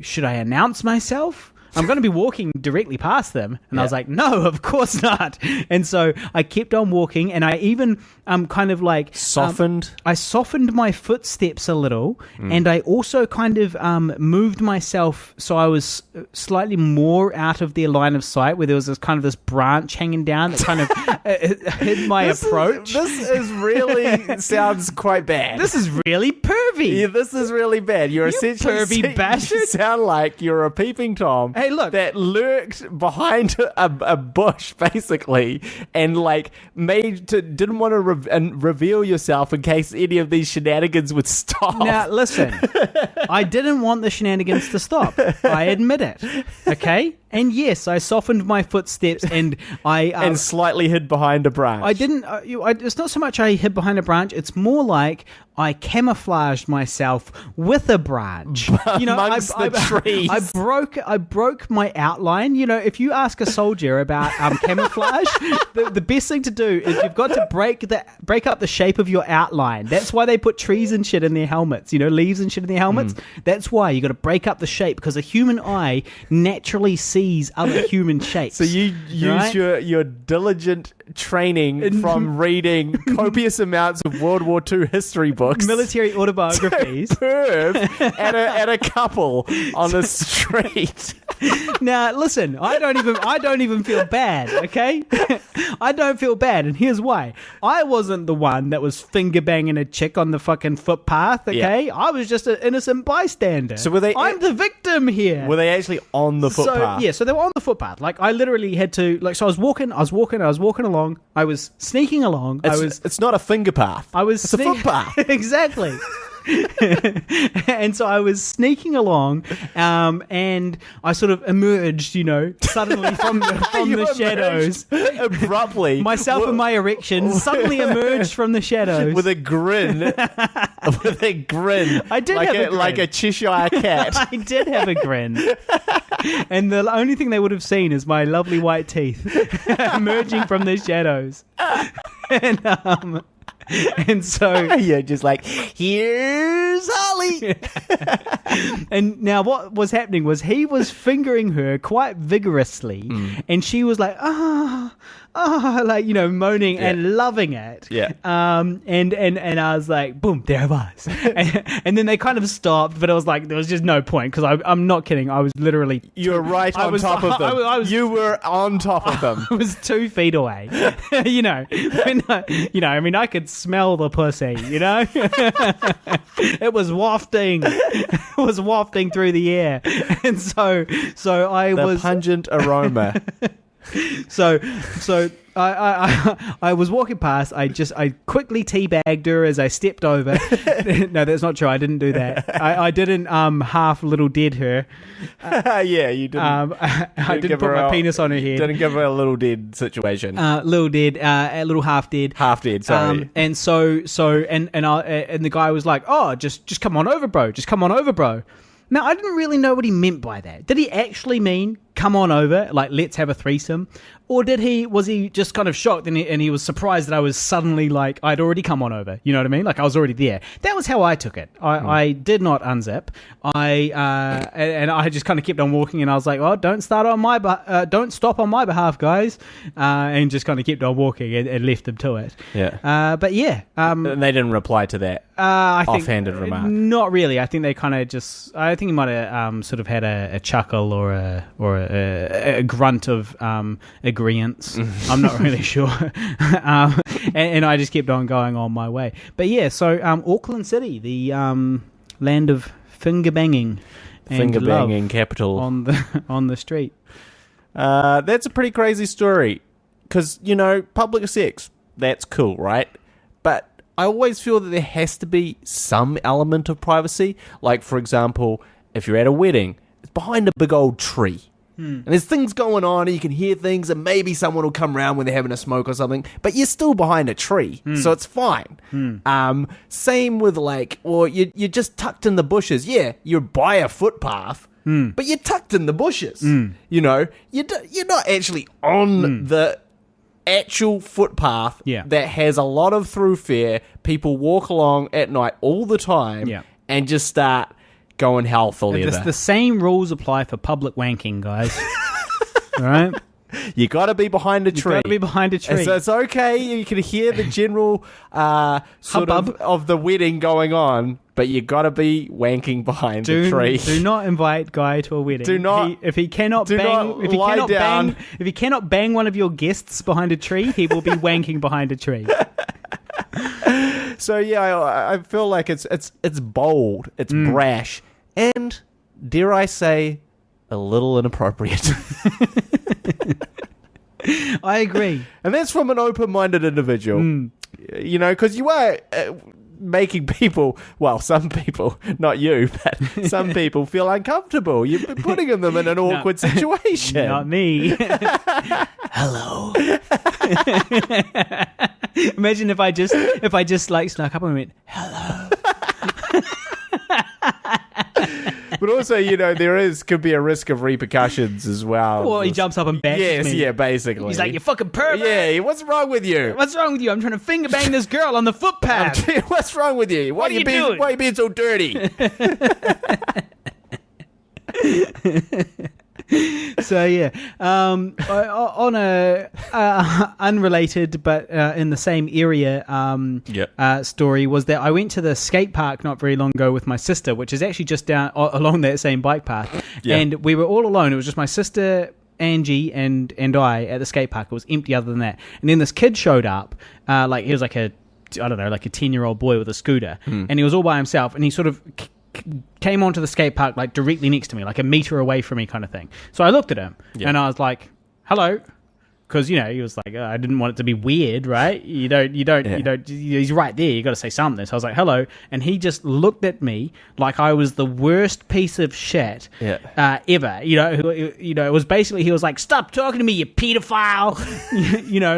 should I announce myself? I'm going to be walking directly past them. And I was like, no, of course not. And so I kept on walking, and I even kind of like... Softened? I softened my footsteps a little, and I also kind of moved myself so I was slightly more out of their line of sight, where there was this branch hanging down that kind of hid my approach. This is really... sounds quite bad. This is really pervy. Yeah, this is really bad. You're essentially... pervy bastard. You sound like you're a peeping Tom. Hey, look. That lurked behind a bush, basically, and like didn't want to reveal yourself in case any of these shenanigans would stop. Now, listen, I didn't want the shenanigans to stop. I admit it. Okay? And yes, I softened my footsteps, and I... and slightly hid behind a branch. I didn't... it's not so much I hid behind a branch, it's more like I camouflaged myself with a branch. Amongst the trees. I broke my outline. If you ask a soldier about camouflage, the best thing to do is you've got to break up the shape of your outline. That's why they put trees and shit in their helmets, leaves and shit in their helmets. That's why you got to break up the shape, because a human eye naturally sees sees other human shapes. So you use your diligent training from reading copious amounts of World War II history books, military autobiographies, perv at a couple on the street. Now, listen, I don't even feel bad, okay? I don't feel bad, and here's why. I wasn't the one that was finger banging a chick on the fucking footpath, okay? Yeah. I was just an innocent bystander. So were they? I'm the victim here. Were they actually on the footpath? So they were on the footpath. Like, I literally had to, so I was walking along. I was sneaking along. It's not a finger path. It's a footpath. Exactly. And so I was sneaking along, and I sort of emerged, suddenly from the shadows. Abruptly. Myself and my erection suddenly emerged from the shadows. With a grin. I did have a grin. Like a Cheshire cat. I did have a grin. And the only thing they would have seen is my lovely white teeth emerging from the shadows. And so you're just like, here's Harley. And now what was happening was he was fingering her quite vigorously, and she was like, moaning and loving it. Yeah. And I was like, boom, there I was. And then they kind of stopped, but I was like, there was just no point, because I'm not kidding. I was literally... You were right on top of them. You were on top of them. I was 2 feet away. I could smell the pussy, It was wafting. It was wafting through the air. And so I was... The pungent aroma. So I was walking past. I quickly teabagged her as I stepped over. No, that's not true. I didn't do that. I didn't half little dead her. Yeah, you didn't. I didn't put my penis on her head. Didn't give her a little dead situation. Little dead, a little half dead. Half dead. Sorry. And the guy was like, "Oh, just come on over, bro. Just come on over, bro." Now, I didn't really know what he meant by that. Did he actually mean, come on over, like, let's have a threesome? Or was he just kind of shocked and he was surprised that I was suddenly, like, I'd already come on over? You know what I mean? Like, I was already there. That was how I took it. I did not unzip. And I just kind of kept on walking, and I was like, oh, don't stop on my behalf, guys. And just kind of kept on walking and left them to it. Yeah. But yeah. And they didn't reply to that offhanded remark? Not really. I think they kind of just... I think he might have sort of had a chuckle or a grunt of agreeance. I'm not really sure. And I just kept on going on my way. But yeah, so Auckland City, the land of finger banging capital on the street. That's a pretty crazy story, because public sex, that's cool, right? But I always feel that there has to be some element of privacy. Like, for example, if you're at a wedding, it's behind a big old tree. And there's things going on, and you can hear things, and maybe someone will come around when they're having a smoke or something, but you're still behind a tree, so it's fine. Same with, you're just tucked in the bushes. Yeah, you're by a footpath, but you're tucked in the bushes. You're not actually on the actual footpath that has a lot of thoroughfare. People walk along at night all the time and just start going hell for leather. The same rules apply for public wanking, guys. All right? You got to be behind a tree. You got to be behind a tree. So it's okay. You can hear the general sort of the wedding going on, but you got to be wanking behind the tree. Do not invite Guy to a wedding. Do not. If he cannot bang one of your guests behind a tree, he will be wanking behind a tree. So yeah, I feel like it's bold, it's brash, and dare I say, a little inappropriate. I agree, and that's from an open-minded individual. Because you are making people, well, some people, not you, but some people feel uncomfortable. You're putting them in an awkward situation. Not me. Hello. Imagine if I just like snuck up and went, hello. But also, could be a risk of repercussions as well. Well, he jumps up and bashes me. Yeah, basically. He's like, you fucking pervert. Yeah, what's wrong with you? What's wrong with you? I'm trying to finger bang this girl on the footpath. What's wrong with you? Why are you being so dirty? So yeah, on a unrelated but in the same area story was that I went to the skate park not very long ago with my sister, which is actually just down along that same bike path, and we were all alone. It was just my sister, Angie, and I at the skate park. It was empty other than that, and then this kid showed up, like he was like a 10-year-old boy with a scooter, and he was all by himself, and he sort of came onto the skate park like directly next to me, like a meter away from me kind of thing. So I looked at him and I was like, hello, because he was like, I didn't want it to be weird, right? You don't, he's right there, you got to say something. So I was like, hello, and he just looked at me like I was the worst piece of shit ever. It was basically, he was like, stop talking to me, you pedophile.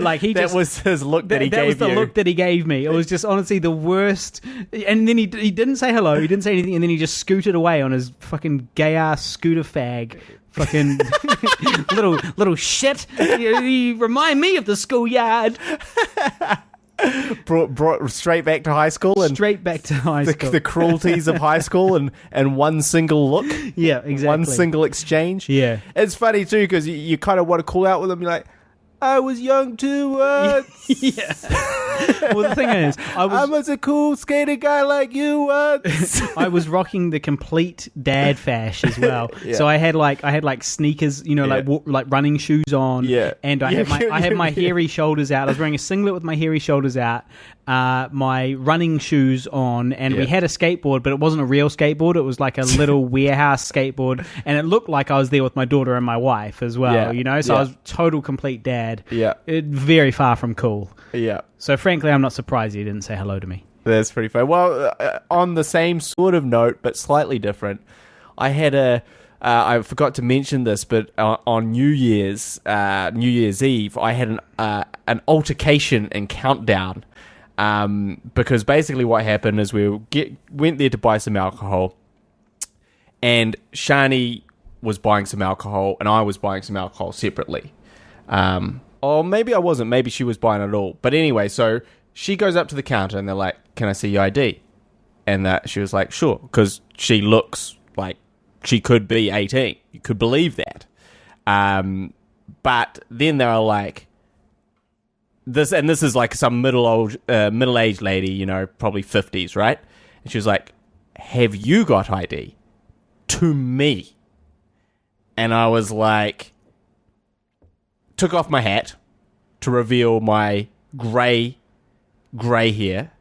Like he that was his look that he gave you. That was the look that he gave me. It was just honestly the worst. And then he didn't say hello, he didn't say anything, and then he just scooted away on his fucking gay ass scooter fag. Fucking little shit. You remind me of the schoolyard. Brought straight back to high school and straight back to high school. The cruelties of high school and one single look. Yeah, exactly. One single exchange. Yeah, it's funny too because you kind of want to call out with them. You're like, I was young too. Yeah. Well, the thing is, I was a cool skater guy like you. I was rocking the complete dad fash as well. Yeah. So I had like sneakers, like running shoes on. Yeah. And I had my hairy shoulders out. I was wearing a singlet with my hairy shoulders out. My running shoes on, and we had a skateboard, but it wasn't a real skateboard. It was like a little warehouse skateboard, and it looked like I was there with my daughter and my wife as well. So I was total complete dad. Yeah. Very far from cool. Yeah. So frankly, I'm not surprised he didn't say hello to me. That's pretty funny. Well, on the same sort of note, but slightly different, I had I forgot to mention this, but on New Year's Eve, I had an altercation and countdown. Because basically what happened is we went there to buy some alcohol, and Shiney was buying some alcohol, and I was buying some alcohol separately. Or maybe I wasn't. Maybe she was buying it all. But anyway, so she goes up to the counter, and they're like, can I see your ID? And she was like, sure, because she looks like she could be 18. You could believe that. But then they were like, this is like some middle-aged lady, probably 50s, right? And she was like, have you got ID? To me. And I was like, took off my hat to reveal my grey hair.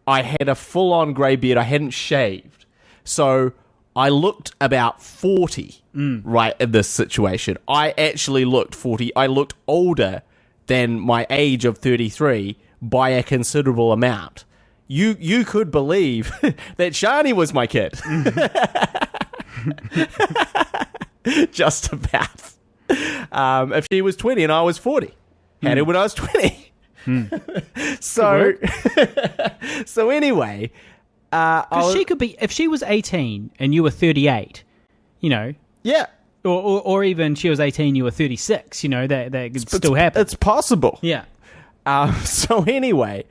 I had a full-on grey beard. I hadn't shaved. So I looked about 40, right, in this situation. I actually looked 40. I looked older than my age of 33 by a considerable amount. You could believe that Shani was my kid. Just about. If she was 20 and I was 40. Had it when I was 20. So anyway, she could be, if she was 18 and you were 38, yeah. Or even she was 18, you were 36, that could still happen. It's possible. Yeah. So anyway,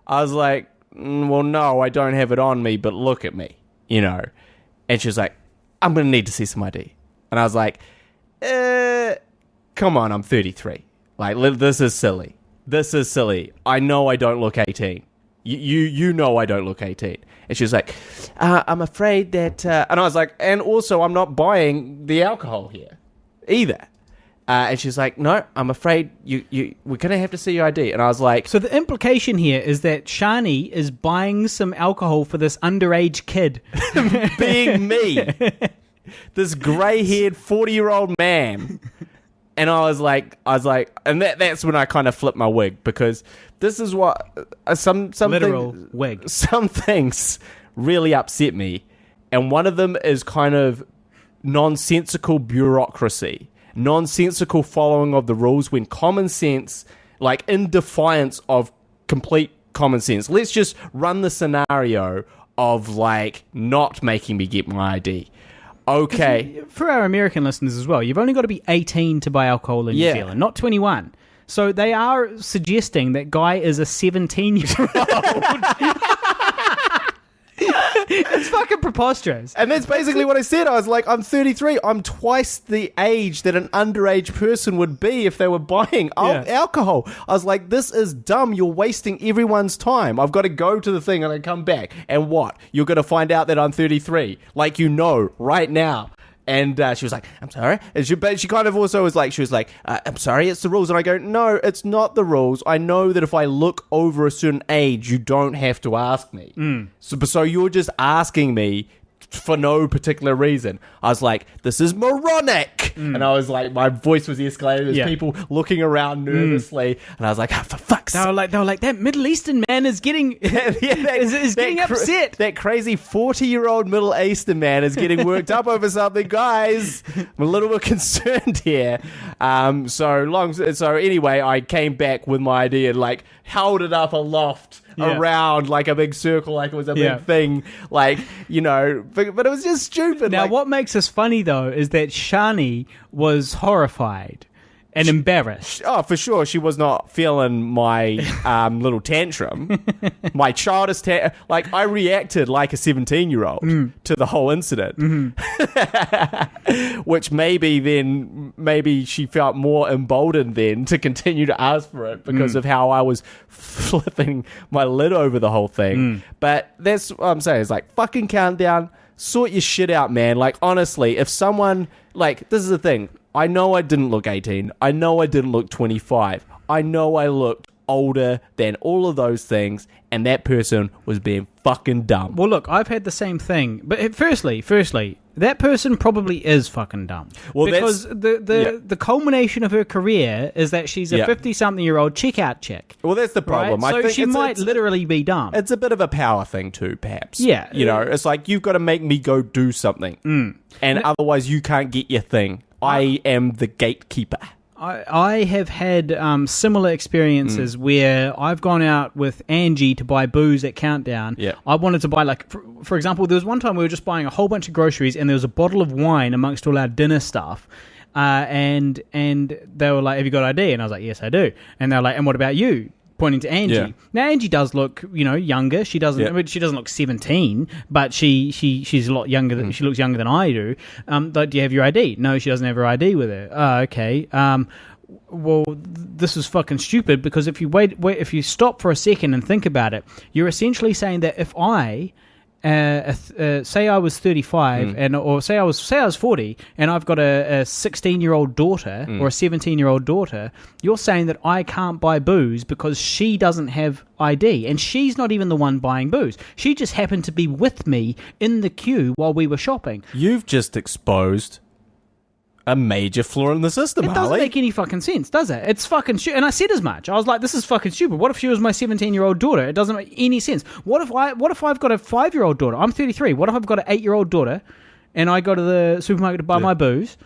I was like, well, no, I don't have it on me, but look at me, And she was like, I'm going to need to see some ID. And I was like, come on, I'm 33. Like, this is silly. This is silly. I know I don't look 18. You know I don't look 18. And she was like, I'm afraid that... and I was like, and also I'm not buying the alcohol here either. And she's like, no, I'm afraid we're going to have to see your ID. And I was like... So the implication here is that Shani is buying some alcohol for this underage kid. Being me. This grey-haired 40-year-old man. And I was like, and that's when I kind of flipped my wig, because this is what some literal wig. Some things really upset me, and one of them is kind of nonsensical bureaucracy, nonsensical following of the rules when common sense, like in defiance of complete common sense. Let's just run the scenario of like not making me get my ID. Okay. For our American listeners as well, you've only got to be 18 to buy alcohol in New Zealand, not 21. So they are suggesting that Guy is a 17-year-old. It's fucking preposterous. And that's basically what I said. I was like, I'm 33. I'm twice the age that an underage person would be if they were buying alcohol. I was like, this is dumb. You're wasting everyone's time. I've got to go to the thing and I come back. And what? You're going to find out that I'm 33. Like, right now. And she was like, I'm sorry. But she kind of also was like, I'm sorry, it's the rules. And I go, no, it's not the rules. I know that if I look over a certain age, you don't have to ask me. So you're just asking me for no particular reason. I was like, this is moronic. And I was like, my voice was escalating. There's people looking around nervously. And I was like, for fuck's sake. They were like, that Middle Eastern man is getting is getting upset. That crazy 40-year-old Middle Eastern man is getting worked up over something, guys. I'm a little bit concerned here. So anyway, I came back with my idea and like held it up aloft. Around like a big circle, like it was a big thing, like, but it was just stupid. Now, what makes this funny though is that Shani was horrified and embarrassed. Oh, for sure, she was not feeling my little tantrum, my childish like I reacted like a 17-year-old to the whole incident, which maybe she felt more emboldened then to continue to ask for it because of how I was flipping my lid over the whole thing. But that's what I'm saying. It's like, fucking countdown, sort your shit out, man. Like, honestly, if someone, like, this is the thing. I know I didn't look 18. I know I didn't look 25. I know I looked older than all of those things, and that person was being fucking dumb. Well, look, I've had the same thing. But firstly, that person probably is fucking dumb. Well, because the culmination of her career is that she's a 50-something-year-old checkout chick. Well, that's the problem. Right? So I think she might literally be dumb. It's a bit of a power thing too, perhaps. Yeah. It's like, you've got to make me go do something. And otherwise you can't get your thing. I am the gatekeeper. I have had similar experiences where I've gone out with Angie to buy booze at Countdown. Yeah. I wanted to buy, like, for example, there was one time we were just buying a whole bunch of groceries and there was a bottle of wine amongst all our dinner stuff. And they were like, have you got ID? And I was like, yes, I do. And they were like, and what about you? Pointing to Angie. Yeah. Now Angie does look, younger. She doesn't. I mean, she doesn't look 17, but she's a lot younger. She looks younger than I do. But do you have your ID? No, she doesn't have her ID with her. Oh, okay. Well, this is fucking stupid because if you wait, if you stop for a second and think about it, you're essentially saying that if I say I was 35 or say I was 40 and I've got a 16-year-old daughter or a 17-year-old daughter, you're saying that I can't buy booze because she doesn't have ID and she's not even the one buying booze. She just happened to be with me in the queue while we were shopping. You've just exposed a major flaw in the system, It doesn't make any fucking sense, does it? It's fucking stupid. And I said as much. I was like, this is fucking stupid. What if she was my 17-year-old daughter? It doesn't make any sense. What if I've got a 5-year-old daughter? I'm 33. What if I've got an 8-year-old daughter and I go to the supermarket to buy my booze?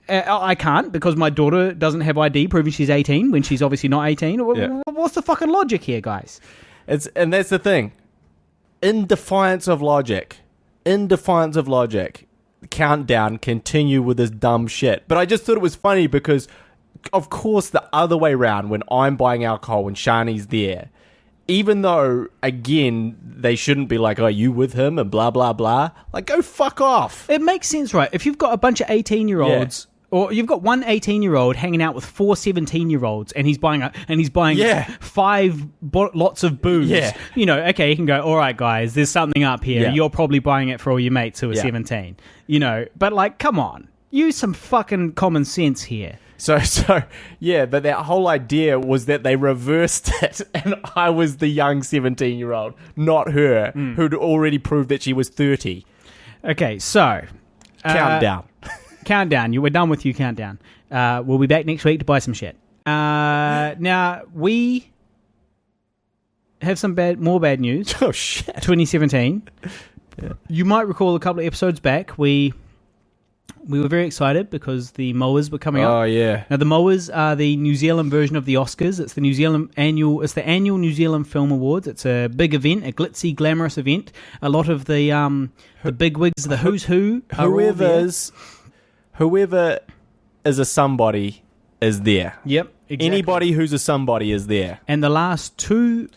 I can't because my daughter doesn't have ID proving she's 18 when she's obviously not 18. What's the fucking logic here, guys? And that's the thing. In defiance of logic, Countdown continue with this dumb shit. But I just thought it was funny because, of course, the other way around, when I'm buying alcohol when Shani's there, even though, again, they shouldn't be like, oh, you with him and blah, blah, blah. Like, go fuck off. It makes sense, right? If you've got a bunch of 18-year-olds... Yeah. Or you've got one 18-year-old hanging out with 4 17-year-olds, and he's buying 5 lots of booze. Yeah. Okay, he can go, all right, guys, there's something up here. Yeah. You're probably buying it for all your mates who are 17. But like, come on, use some fucking common sense here. So yeah, but that whole idea was that they reversed it, and I was the young 17-year-old, not her, who'd already proved that she was 30. Okay, so Countdown. Countdown. We're done with you, Countdown. We'll be back next week to buy some shit. Now, we have some more bad news. Oh, shit. 2017. Yeah. You might recall a couple of episodes back, we were very excited because the Moas were coming up. Oh, yeah. Now, the Moas are the New Zealand version of the Oscars. It's the annual New Zealand Film Awards. It's a big event, a glitzy, glamorous event. A lot of the bigwigs, the who's who, Whoever is a somebody is there. Yep, exactly. Anybody who's a somebody is there. And the last two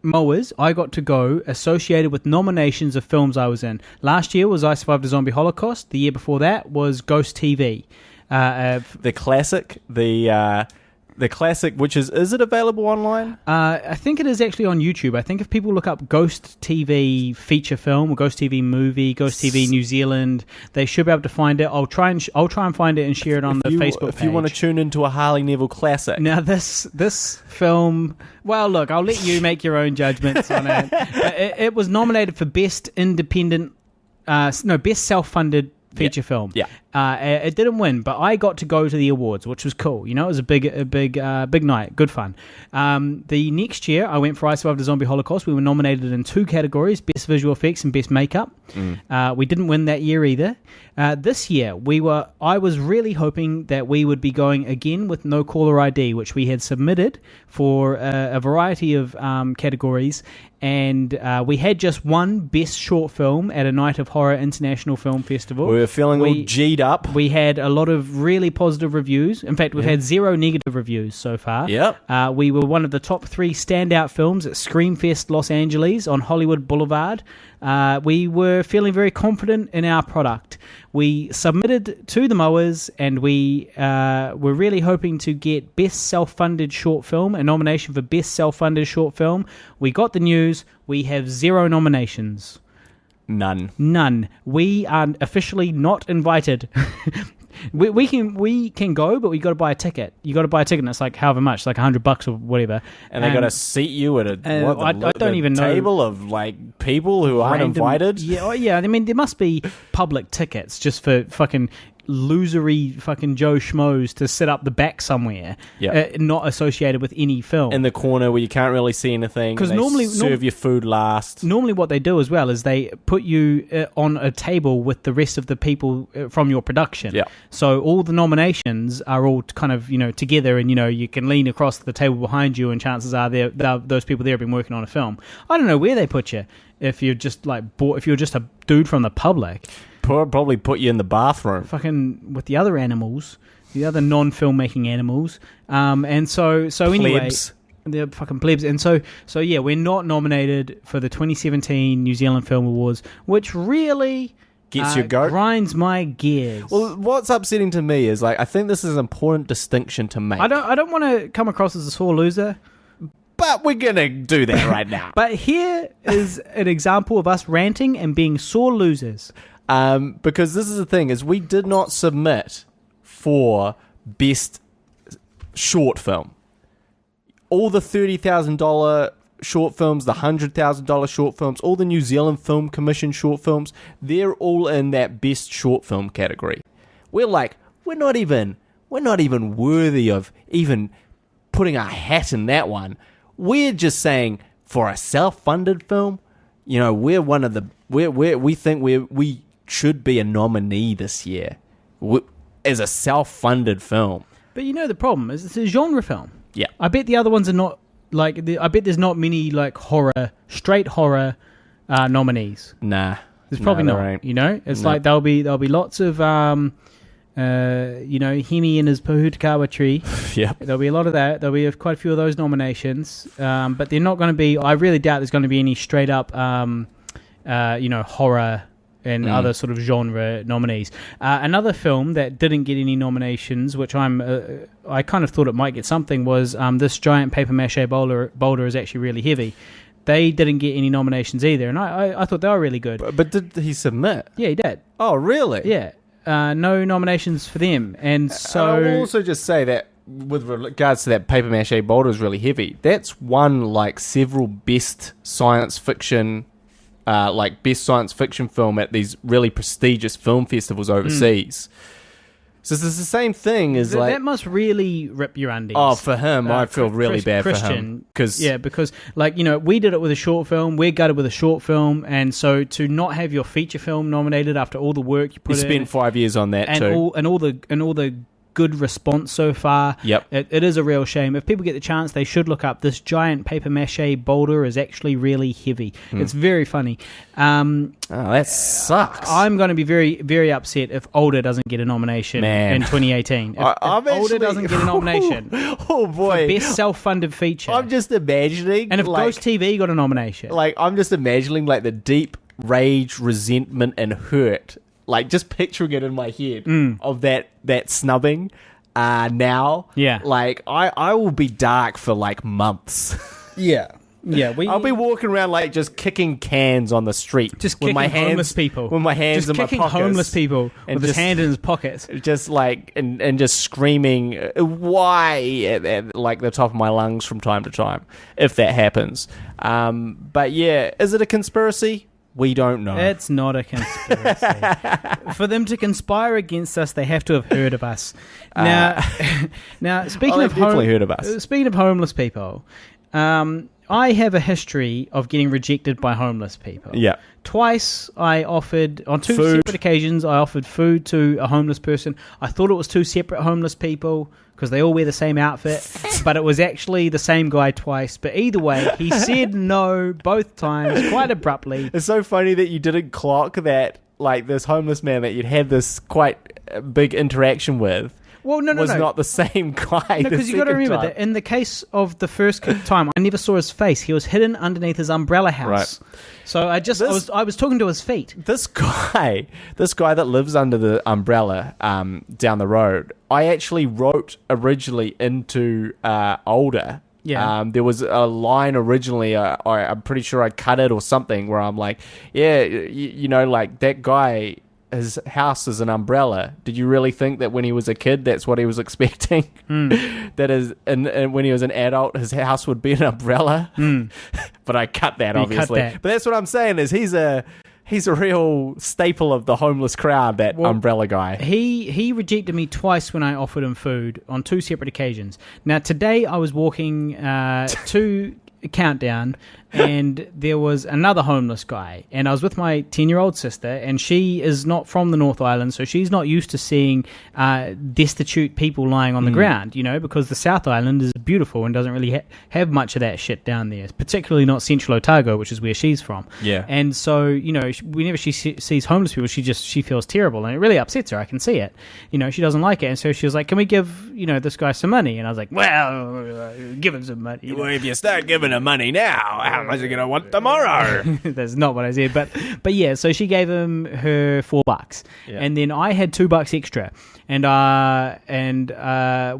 mowers, I got to go associated with nominations of films I was in. Last year was I Survived a Zombie Holocaust. The year before that was Ghost TV. The classic, the classic, which is it available online? I think it is actually on YouTube. I think if people look up Ghost TV feature film or Ghost TV movie, Ghost TV New Zealand, they should be able to find it. I'll try and find it and share it on the Facebook page. If you want to tune into a Harley Neville classic. Now this film, well, look, I'll let you make your own judgments on it. It was nominated for best independent, best self-funded feature film. Yeah. It didn't win, but I got to go to the awards, which was cool. You know, it was a big night, good fun. The next year, I went for I Survived a Zombie Holocaust. We were nominated in 2 categories: best visual effects and best makeup. We didn't win that year either. This year, I was really hoping that we would be going again with No Caller ID, which we had submitted for a variety of categories. And we had just won Best Short Film at a Night of Horror International Film Festival. We were feeling all G'd up. We had a lot of really positive reviews. In fact, we've had 0 negative reviews so far. Yep. We were one of the top 3 standout films at Screamfest Los Angeles on Hollywood Boulevard. We were feeling very confident in our product. We submitted to the mowers, and we were really hoping to get Best Self-Funded Short Film, a nomination for Best Self-Funded Short Film. We got the news. We have 0 nominations. None. We are officially not invited. We can go, but we got to buy a ticket. You got to buy a ticket, and it's like however much, like $100 or whatever. And they got to seat you at I don't even know, table of like people who aren't invited. Yeah. I mean, there must be public tickets just for fucking losery fucking Joe Schmoes to sit up the back somewhere, not associated with any film. In the corner where you can't really see anything. Because normally serve your food last. Normally what they do as well is they put you on a table with the rest of the people from your production. Yeah. So all the nominations are all kind of, together, and, you can lean across the table behind you, and chances are those people there have been working on a film. I don't know where they put you if you're just if you're just a dude from the public. Probably put you in the bathroom. Fucking with the other animals, the other non-filmmaking animals. And so anyway, plebs. The fucking plebs. And so yeah, we're not nominated for the 2017 New Zealand Film Awards, which really gets your goat, grinds my gears. Well, what's upsetting to me is I think this is an important distinction to make. I don't want to come across as a sore loser, but we're gonna do that right now. But here is an example of us ranting and being sore losers. Because this is the thing, is we did not submit for best short film. All the $30,000 short films, the $100,000 short films, all the New Zealand Film Commission short films, they're all in that best short film category. We're not even worthy of even putting our hat in that one. We're just saying, for a self-funded film, we're one of the we think we should be a nominee this year as a self-funded film. But the problem is it's a genre film. Yeah. I bet the other ones are not I bet there's not many straight horror nominees. Nah. There's probably not. It's like there'll be lots of Hemi and his Pahutakawa tree. Yep. There'll be a lot of that. There'll be quite a few of those nominations. But they're not going to be, I really doubt there's going to be any straight up horror and other sort of genre nominees. Another film that didn't get any nominations, which I kind of thought it might get something, was This Giant Paper Mache Boulder is Actually Really Heavy. They didn't get any nominations either, and I thought they were really good. But did he submit? Yeah, he did. Oh, really? Yeah. No nominations for them. And so... I will also just say that with regards to that Paper Mache Boulder is Really Heavy, that's won several best science fiction best science fiction film at these really prestigious film festivals overseas. So it's the same thing as that must really rip your undies. Oh, for him, I feel really bad for him. Because we did it with a short film. We're gutted with a short film, and so to not have your feature film nominated after all the work you put in, spent 5 years on that and too, all the good response so far. Yep. It is a real shame. If people get the chance, they should look up this giant paper mache boulder is actually really heavy. It's very funny. That sucks. I'm going to be very, very upset if Older doesn't get a nomination in 2018. If Older doesn't get a nomination oh boy, for best self-funded feature. I'm just imagining, and if Ghost TV got a nomination, like I'm just imagining like the deep rage, resentment, and hurt. Like, just picturing it in my head of that snubbing now. Yeah. Like, I will be dark for, like, months. Yeah. I'll be walking around, like, just kicking cans on the street. Just with kicking my hands, homeless people. With my hands just in my kicking pockets. homeless people with his hand in his pockets. Just, like, and just screaming, why, at, like, the top of my lungs from time to time, if that happens. But, yeah, is it a conspiracy? We don't know. It's not a conspiracy. For them to conspire against us, they have to have heard of us. Now, speaking of heard of us. Speaking of homeless people, I have a history of getting rejected by homeless people. Yeah. Twice I offered, on two Food. separate occasions, I offered food to a homeless person. I thought it was two separate homeless people because they all wear the same outfit, but it was actually the same guy twice. But either way, he said no both times quite abruptly. It's so funny that you didn't clock that, like, this homeless man that you'd had this quite big interaction with. Well, no. Was not the same guy. No, because you got to remember that in the case of the first time, I never saw his face. He was hidden underneath his umbrella house. Right. So I was talking to his feet. This guy that lives under the umbrella down the road, I actually wrote originally into Older. Yeah. There was a line originally, I'm pretty sure I cut it or something, where I'm like, yeah, you know, like that guy, his house is an umbrella. Did you really think that when he was a kid, that's what he was expecting? That is, and when he was an adult, his house would be an umbrella? But I cut that, obviously. But that's what I'm saying is he's a real staple of the homeless crowd, that umbrella guy. He rejected me twice when I offered him food on two separate occasions. Now, today I was walking to Countdown, and there was another homeless guy, and I was with my 10-year-old sister, and she is not from the North Island, so she's not used to seeing destitute people lying on the ground, you know, because the South Island is beautiful and doesn't really have much of that shit down there, particularly not Central Otago, which is where she's from. Yeah. And so, you know, whenever she sees homeless people, she feels terrible, and it really upsets her. I can see it. You know, she doesn't like it, and so she was like, can we give, you know, this guy some money? And I was like, well, give him some money. Well, if you start giving him money now, how much are you going to want tomorrow? That's not what I said, but yeah, so she gave him her $4, and then I had $2 extra, and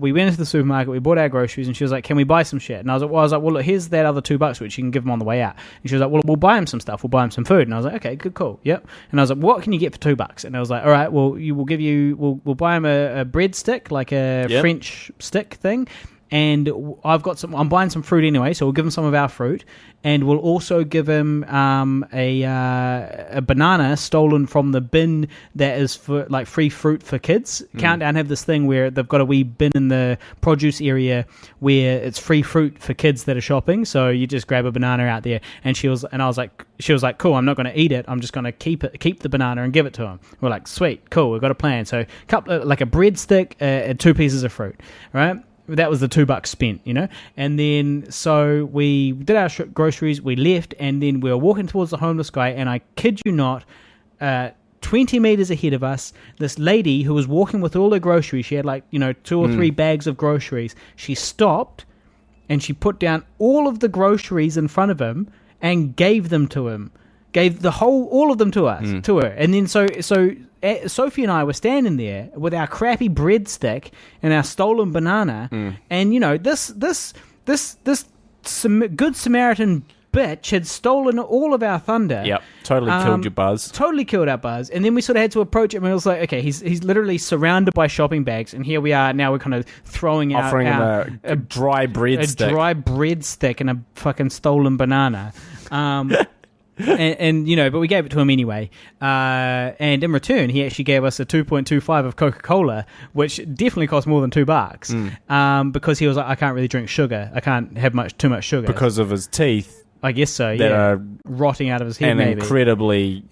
we went into the supermarket, we bought our groceries, and she was like, can we buy some shit? And I was like, well, look, here's that other $2 which you can give him on the way out. And she was like, well, we'll buy him some stuff, we'll buy him some food. And I was like, okay, good, cool, yep. And I was like, what can you get for $2? And I was like, all right, well, we'll buy him a bread stick, like a French stick thing. And I'm buying some fruit anyway, so we'll give him some of our fruit, and we'll also give him a banana stolen from the bin that is for like free fruit for kids. Countdown have this thing where they've got a wee bin in the produce area where it's free fruit for kids that are shopping. So you just grab a banana out there, and she was like, cool, I'm not going to eat it. I'm just going to keep the banana and give it to him. We're like, sweet, cool, we've got a plan. So like a breadstick and 2 pieces of fruit, right? That was the $2 spent, you know? And then, so we did our groceries, we left, and then we were walking towards the homeless guy, and I kid you not, 20 meters ahead of us, this lady who was walking with all her groceries, she had like, you know, 2 or 3 bags of groceries, she stopped, and she put down all of the groceries in front of him, and gave them to him. Gave all of them to us, to her. And then so Sophie and I were standing there with our crappy breadstick and our stolen banana, and you know this Good Samaritan bitch had stolen all of our thunder. Yep, totally killed your buzz. Totally killed our buzz. And then we sort of had to approach him, and it was like, okay, he's literally surrounded by shopping bags, and here we are now. We're kind of offering him a dry breadstick, and a fucking stolen banana. And you know, but we gave it to him anyway. And in return, he actually gave us a 2.25 of Coca-Cola, which definitely cost more than $2. Because he was like, I can't really drink sugar. I can't have too much sugar because of his teeth. I guess so, that yeah. are Rotting out of his head, and maybe. incredibly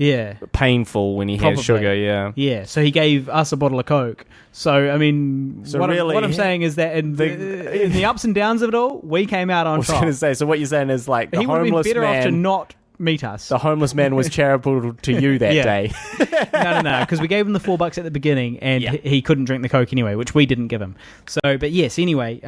painful when he has sugar, yeah. Yeah, so he gave us a bottle of Coke. So, I mean, So what really, I'm saying is that in the ups and downs of it all, we came out on I was top. going to say, so what you're saying is like the He would have been homeless better off to man... not meet us. The homeless man was charitable to you that Yeah. day. No, because we gave him the $4 at the beginning, and he couldn't drink the Coke anyway, which we didn't give him. So, but yes, anyway,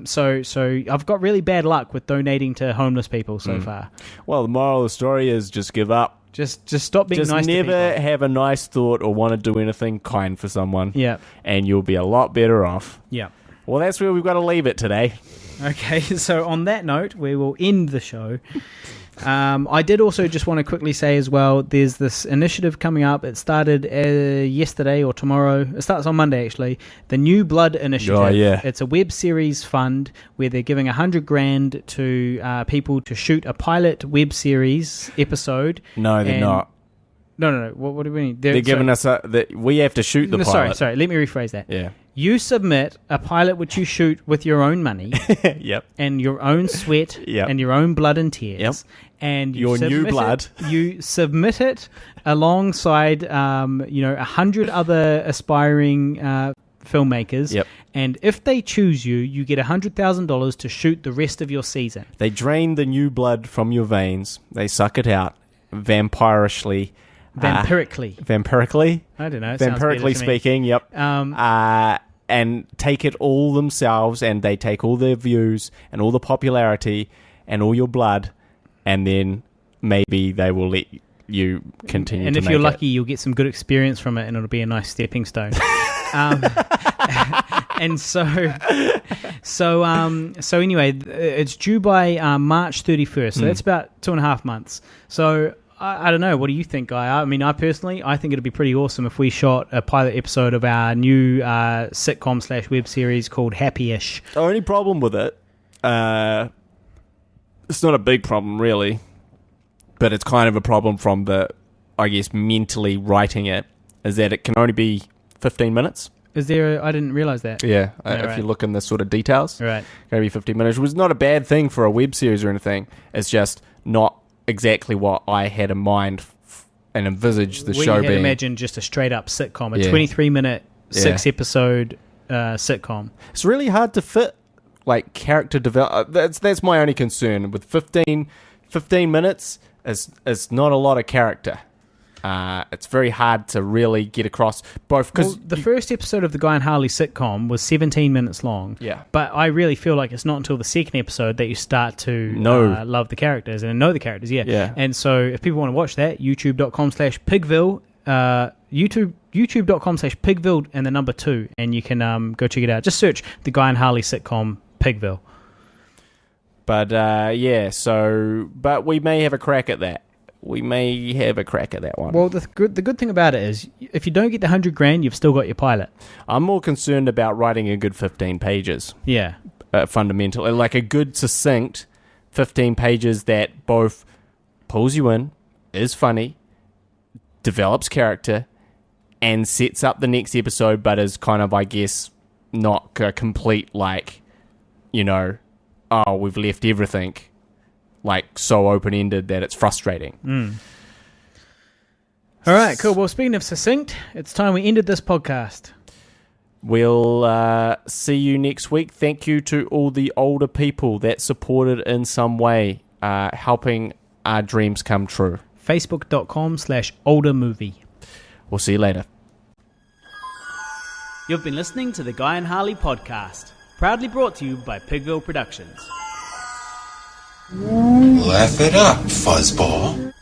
so I've got really bad luck with donating to homeless people so far. Well, the moral of the story is just give up. Just stop being Just nice to people. never have a nice thought or want to do anything kind for someone. Yeah. And you'll be a lot better off. Yeah. Well, that's where we've got to leave it today. Okay, so on that note, we will end the show. I did also just want to quickly say as well, there's this initiative coming up. It started yesterday or tomorrow. It starts on Monday, actually. The New Blood Initiative. Oh, yeah. It's a web series fund where they're giving $100,000 to people to shoot a pilot web series episode. No, they're not. No. What do we mean? They're giving us we have to shoot the pilot. Sorry. Let me rephrase that. Yeah. You submit a pilot which you shoot with your own money. Yep. And your own sweat. Yep. And your own blood and tears. Yep. And Your new blood. You submit it alongside, 100 other aspiring filmmakers. Yep. And if they choose you, you get $100,000 to shoot the rest of your season. They drain the new blood from your veins. They suck it out vampirishly. Vampirically. I don't know. Vampirically speaking, yep. And take it all themselves, and they take all their views and all the popularity and all your blood, and then maybe they will let you continue. And to if make you're it. lucky, you'll get some good experience from it, and it'll be a nice stepping stone. And so anyway, it's due by March 31st. So that's about 2.5 months. So I don't know. What do you think, Guy? I mean, I think it'd be pretty awesome if we shot a pilot episode of our new sitcom/web series called Happy-ish. The only problem with it, it's not a big problem really, but it's kind of a problem from the, I guess, mentally writing it, is that it can only be 15 minutes. Is there? I didn't realize that. Yeah, Right. if you look in the sort of details, Right. Going to be 15 minutes, which was not a bad thing for a web series or anything. It's just not exactly what I had in mind and envisaged the show We had being. imagined just a straight up sitcom, a Yeah. 23-minute, Yeah. 6-episode sitcom. It's really hard to fit like character develop. That's my only concern with 15 minutes. Is not a lot of character. It's very hard to really get across both because The first episode of the Guy and Harley sitcom was 17 minutes long. Yeah. But I really feel like it's not until the second episode that you start to love the characters and know the characters. Yeah. Yeah. And so if people want to watch that, youtube.com/pigville, youtube.com/pigville and the number 2, and you can go check it out. Just search the Guy and Harley sitcom Pigville. But but we may have a crack at that. We may have a crack at that one. Well, the good thing about it is, if you don't get the $100,000, you've still got your pilot. I'm more concerned about writing a good 15 pages. Yeah. Fundamentally, like a good succinct 15 pages that both pulls you in, is funny, develops character, and sets up the next episode, but is kind of, I guess, not a complete, like, we've left everything like so open-ended that it's frustrating. All right, cool. Well, speaking of succinct, it's time we ended this podcast. We'll see you next week. Thank you to all the older people that supported in some way, helping our dreams come true. Facebook.com/oldermovie. We'll see you later. You've been listening to the Guy and Harley podcast, proudly brought to you by Pigville Productions. Laugh it up, fuzzball.